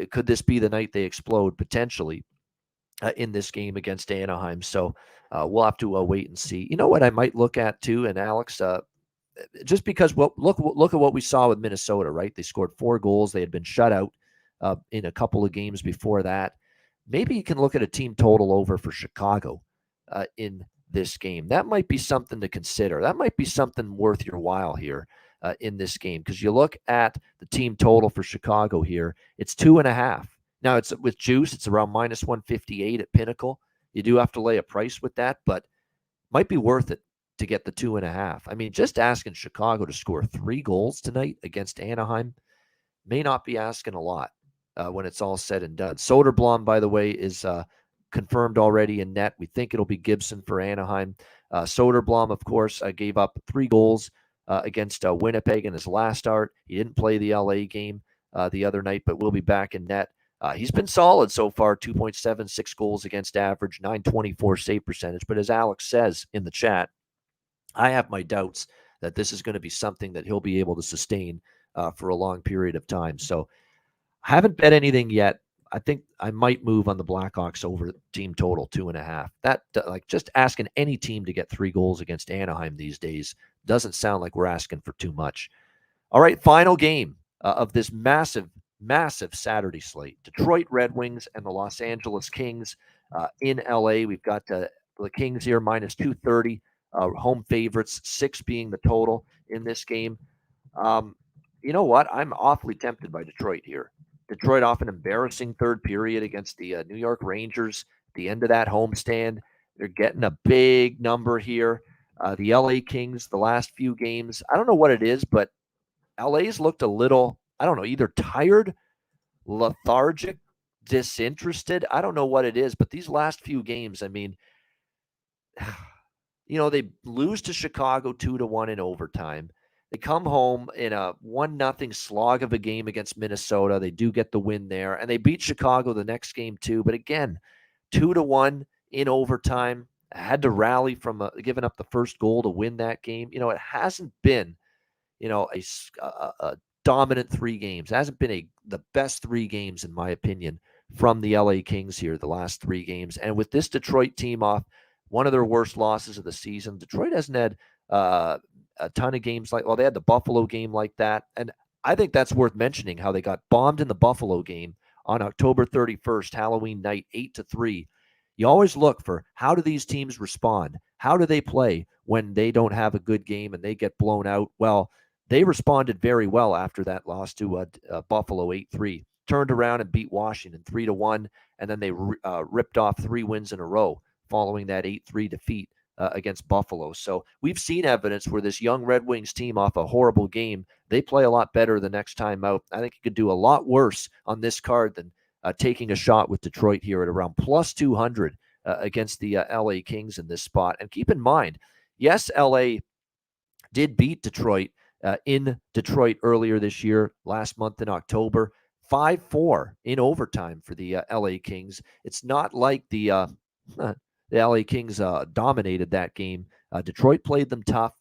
Speaker 2: Could this be the night they explode potentially in this game against Anaheim? So we'll have to wait and see. You know what I might look at too, and Alex, just because look at what we saw with Minnesota, right? They scored 4 goals. They had been shut out in a couple of games before that. Maybe you can look at a team total over for Chicago in this game. That might be something to consider. That might be something worth your while here in this game, because you look at the team total for Chicago here. It's 2.5. Now, it's with juice. It's around minus 158 at Pinnacle. You do have to lay a price with that, but might be worth it to get the 2.5. I mean, just asking Chicago to score 3 goals tonight against Anaheim may not be asking a lot when it's all said and done. Soderblom, by the way, is confirmed already in net. We think it'll be Gibson for Anaheim. Soderblom, of course, gave up 3 goals against Winnipeg in his last start. He didn't play the LA game the other night, but will be back in net. He's been solid so far, 2.76 goals against average, 924 save percentage. But as Alex says in the chat, I have my doubts that this is going to be something that he'll be able to sustain for a long period of time. So I haven't bet anything yet. I think I might move on the Blackhawks over team total 2.5. That just asking any team to get 3 goals against Anaheim these days doesn't sound like we're asking for too much. All right, final game of this massive Saturday slate. Detroit Red Wings and the Los Angeles Kings in LA. We've got the Kings here minus 230. Home favorites, 6 being the total in this game. You know what? I'm awfully tempted by Detroit here. Detroit off an embarrassing third period against the New York Rangers at the end of that homestand. They're getting a big number here. The LA Kings, the last few games, I don't know what it is, but LA's looked a little, I don't know, either tired, lethargic, disinterested. I don't know what it is, but these last few games, I mean, they lose to Chicago 2-1 in overtime. They come home in a 1-0 slog of a game against Minnesota. They do get the win there, and they beat Chicago the next game too. But again, 2-1 in overtime. I had to rally from giving up the first goal to win that game. It hasn't been, a dominant 3 games. It hasn't been the best 3 games, in my opinion, from the LA Kings here, the last 3 games. And with this Detroit team off one of their worst losses of the season, Detroit hasn't had a ton of games they had the Buffalo game like that. And I think that's worth mentioning, how they got bombed in the Buffalo game on October 31st, Halloween night, 8-3. You always look for, how do these teams respond? How do they play when they don't have a good game and they get blown out? Well, they responded very well after that loss to Buffalo 8-3. Turned around and beat Washington 3-1, and then they ripped off 3 wins in a row following that 8-3 defeat against Buffalo. So we've seen evidence where this young Red Wings team, off a horrible game, they play a lot better the next time out. I think you could do a lot worse on this card than taking a shot with Detroit here at around plus 200 against the LA Kings in this spot. And keep in mind, yes, LA did beat Detroit in Detroit earlier this year, last month in October, 5-4 in overtime for the LA Kings. It's not like the LA Kings dominated that game. Detroit played them tough.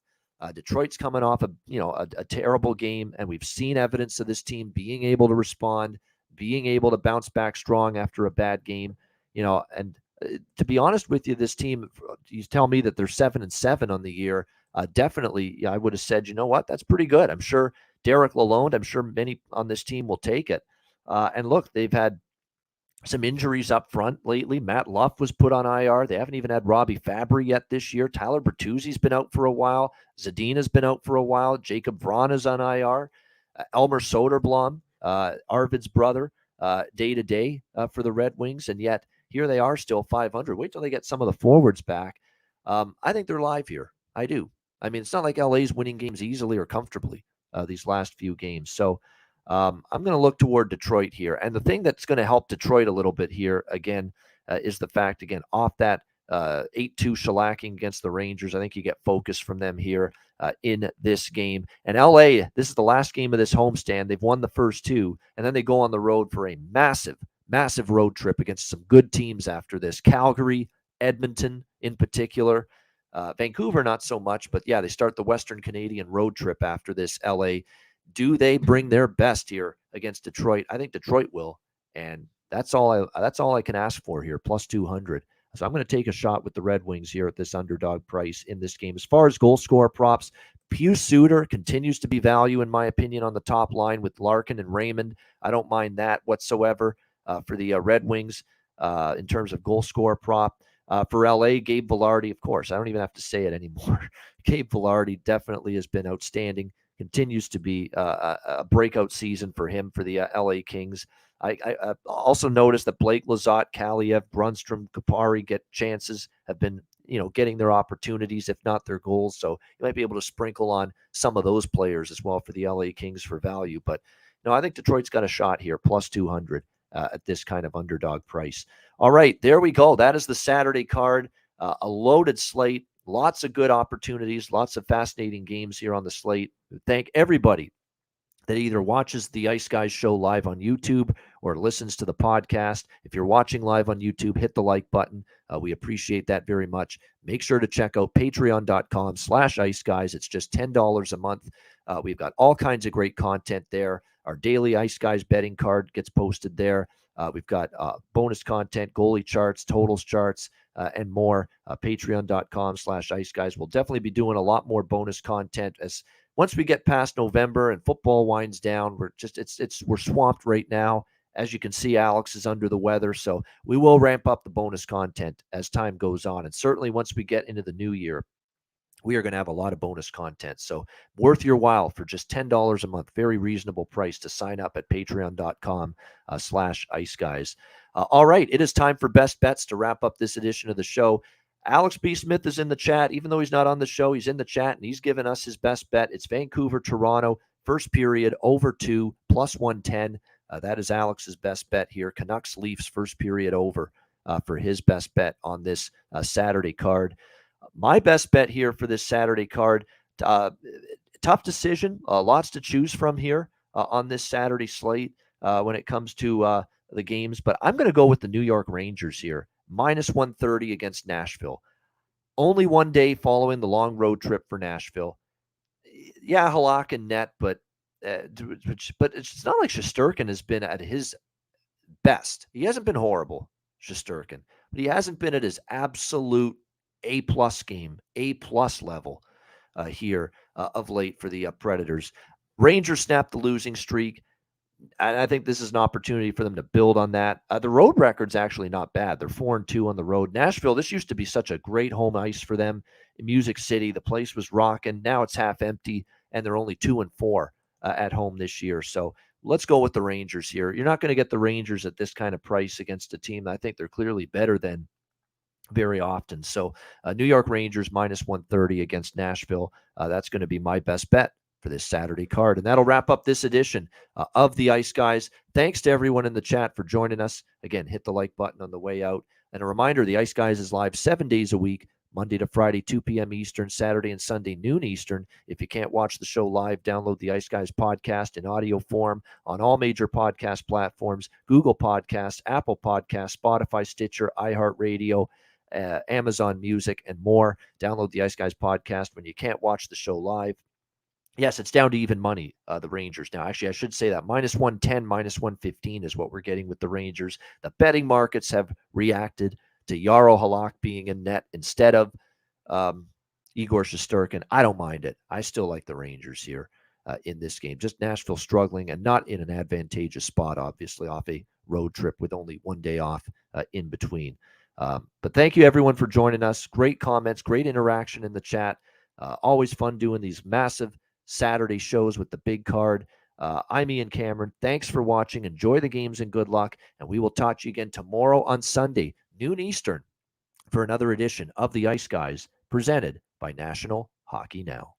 Speaker 2: Detroit's coming off a terrible game, and we've seen evidence of this team being able to respond, being able to bounce back strong after a bad game. And to be honest with you, this team, you tell me that they're 7-7 on the year. Definitely, I would have said, you know what, that's pretty good. I'm sure Derek Lalonde, I'm sure many on this team will take it. And look, they've had some injuries up front lately. Matt Luff was put on IR. They haven't even had Robbie Fabry yet this year. Tyler Bertuzzi's been out for a while. Zadina's been out for a while. Jacob Vrana's on IR. Elmer Soderblom, Arvid's brother, day-to-day for the Red Wings. And yet, here they are still 500. Wait till they get some of the forwards back. I think they're live here. I do. I mean, it's not like LA's winning games easily or comfortably these last few games. So I'm going to look toward Detroit here. And the thing that's going to help Detroit a little bit here, again, is the fact, again, off that 8-2 shellacking against the Rangers, I think you get focus from them here in this game. And LA, this is the last game of this homestand. They've won the first 2, and then they go on the road for a massive, massive road trip against some good teams after this. Calgary, Edmonton in particular. Vancouver, not so much, but yeah, they start the Western Canadian road trip after this. LA, do they bring their best here against Detroit? I think Detroit will, and that's all I can ask for here, plus 200. So I'm going to take a shot with the Red Wings here at this underdog price in this game. As far as goal scorer props, Pius Suter continues to be value, in my opinion, on the top line with Larkin and Raymond. I don't mind that whatsoever for the Red Wings in terms of goal scorer prop. For LA, Gabe Vilardi, of course, I don't even have to say it anymore. Gabe Vilardi definitely has been outstanding, continues to be a breakout season for him for the LA Kings. I also noticed that Blake Lizotte, Kaliev, Brunstrom, Kupari get chances, have been getting their opportunities, if not their goals. So you might be able to sprinkle on some of those players as well for the LA Kings for value. But no, I think Detroit's got a shot here, plus 200 at this kind of underdog price. All right, there we go. That is the Saturday card, a loaded slate, lots of good opportunities, lots of fascinating games here on the slate. Thank everybody that either watches the Ice Guys show live on YouTube or listens to the podcast. If you're watching live on YouTube, hit the like button. We appreciate that very much. Make sure to check out patreon.com/Ice Guys. It's just $10 a month. We've got all kinds of great content there. Our daily Ice Guys betting card gets posted there. We've got bonus content, goalie charts, totals charts, and more. Patreon.com/Ice Guys. We'll definitely be doing a lot more bonus content as once we get past November and football winds down. We're swamped right now. As you can see, Alex is under the weather, so we will ramp up the bonus content as time goes on. And certainly once we get into the new year, we are going to have a lot of bonus content. So worth your while for just $10 a month. Very reasonable price to sign up at patreon.com/Ice Guys. All right, it is time for best bets to wrap up this edition of the show. Alex B. Smith is in the chat. Even though he's not on the show, he's in the chat, and he's given us his best bet. It's Vancouver, Toronto, first period, over 2, plus 110. That is Alex's best bet here. Canucks, Leafs, first period over for his best bet on this Saturday card. My best bet here for this Saturday card, to tough decision. Lots to choose from here on this Saturday slate when it comes to the games. But I'm going to go with the New York Rangers here, minus 130 against Nashville. Only one day following the long road trip for Nashville. Yeah, Halak and net, but it's not like Shesterkin has been at his best. He hasn't been horrible, Shesterkin, but he hasn't been at his absolute A-plus game, A-plus level here of late for the Predators. Rangers snapped the losing streak. And I think this is an opportunity for them to build on that. The road record's actually not bad. They're 4-2 on the road. Nashville, this used to be such a great home ice for them in Music City. The place was rocking. Now it's half empty, and they're only 2-4 at home this year. So let's go with the Rangers here. You're not going to get the Rangers at this kind of price against a team that I think they're clearly better than very often. So New York Rangers minus 130 against Nashville. That's going to be my best bet for this Saturday card. And that'll wrap up this edition of the Ice Guys. Thanks to everyone in the chat for joining us. Again, hit the like button on the way out. And a reminder, the Ice Guys is live 7 days a week, Monday to Friday, 2 p.m. Eastern, Saturday and Sunday, noon Eastern. If you can't watch the show live, download the Ice Guys podcast in audio form on all major podcast platforms, Google Podcasts, Apple Podcasts, Spotify, Stitcher, iHeartRadio, Amazon Music, and more. Download the Ice Guys podcast when you can't watch the show live. Yes, it's down to even money, the Rangers now. Actually, I should say that minus 110, minus 115 is what we're getting with the Rangers. The betting markets have reacted to Jaro Halak being in net instead of Igor Shesterkin. I don't mind it. I still like the Rangers here in this game. Just Nashville struggling and not in an advantageous spot, obviously, off a road trip with only one day off in between. But thank you, everyone, for joining us. Great comments, great interaction in the chat. Always fun doing these massive Saturday shows with the big card. I'm Ian Cameron. Thanks for watching. Enjoy the games and good luck. And we will talk to you again tomorrow on Sunday, noon Eastern, for another edition of the Ice Guys presented by National Hockey Now.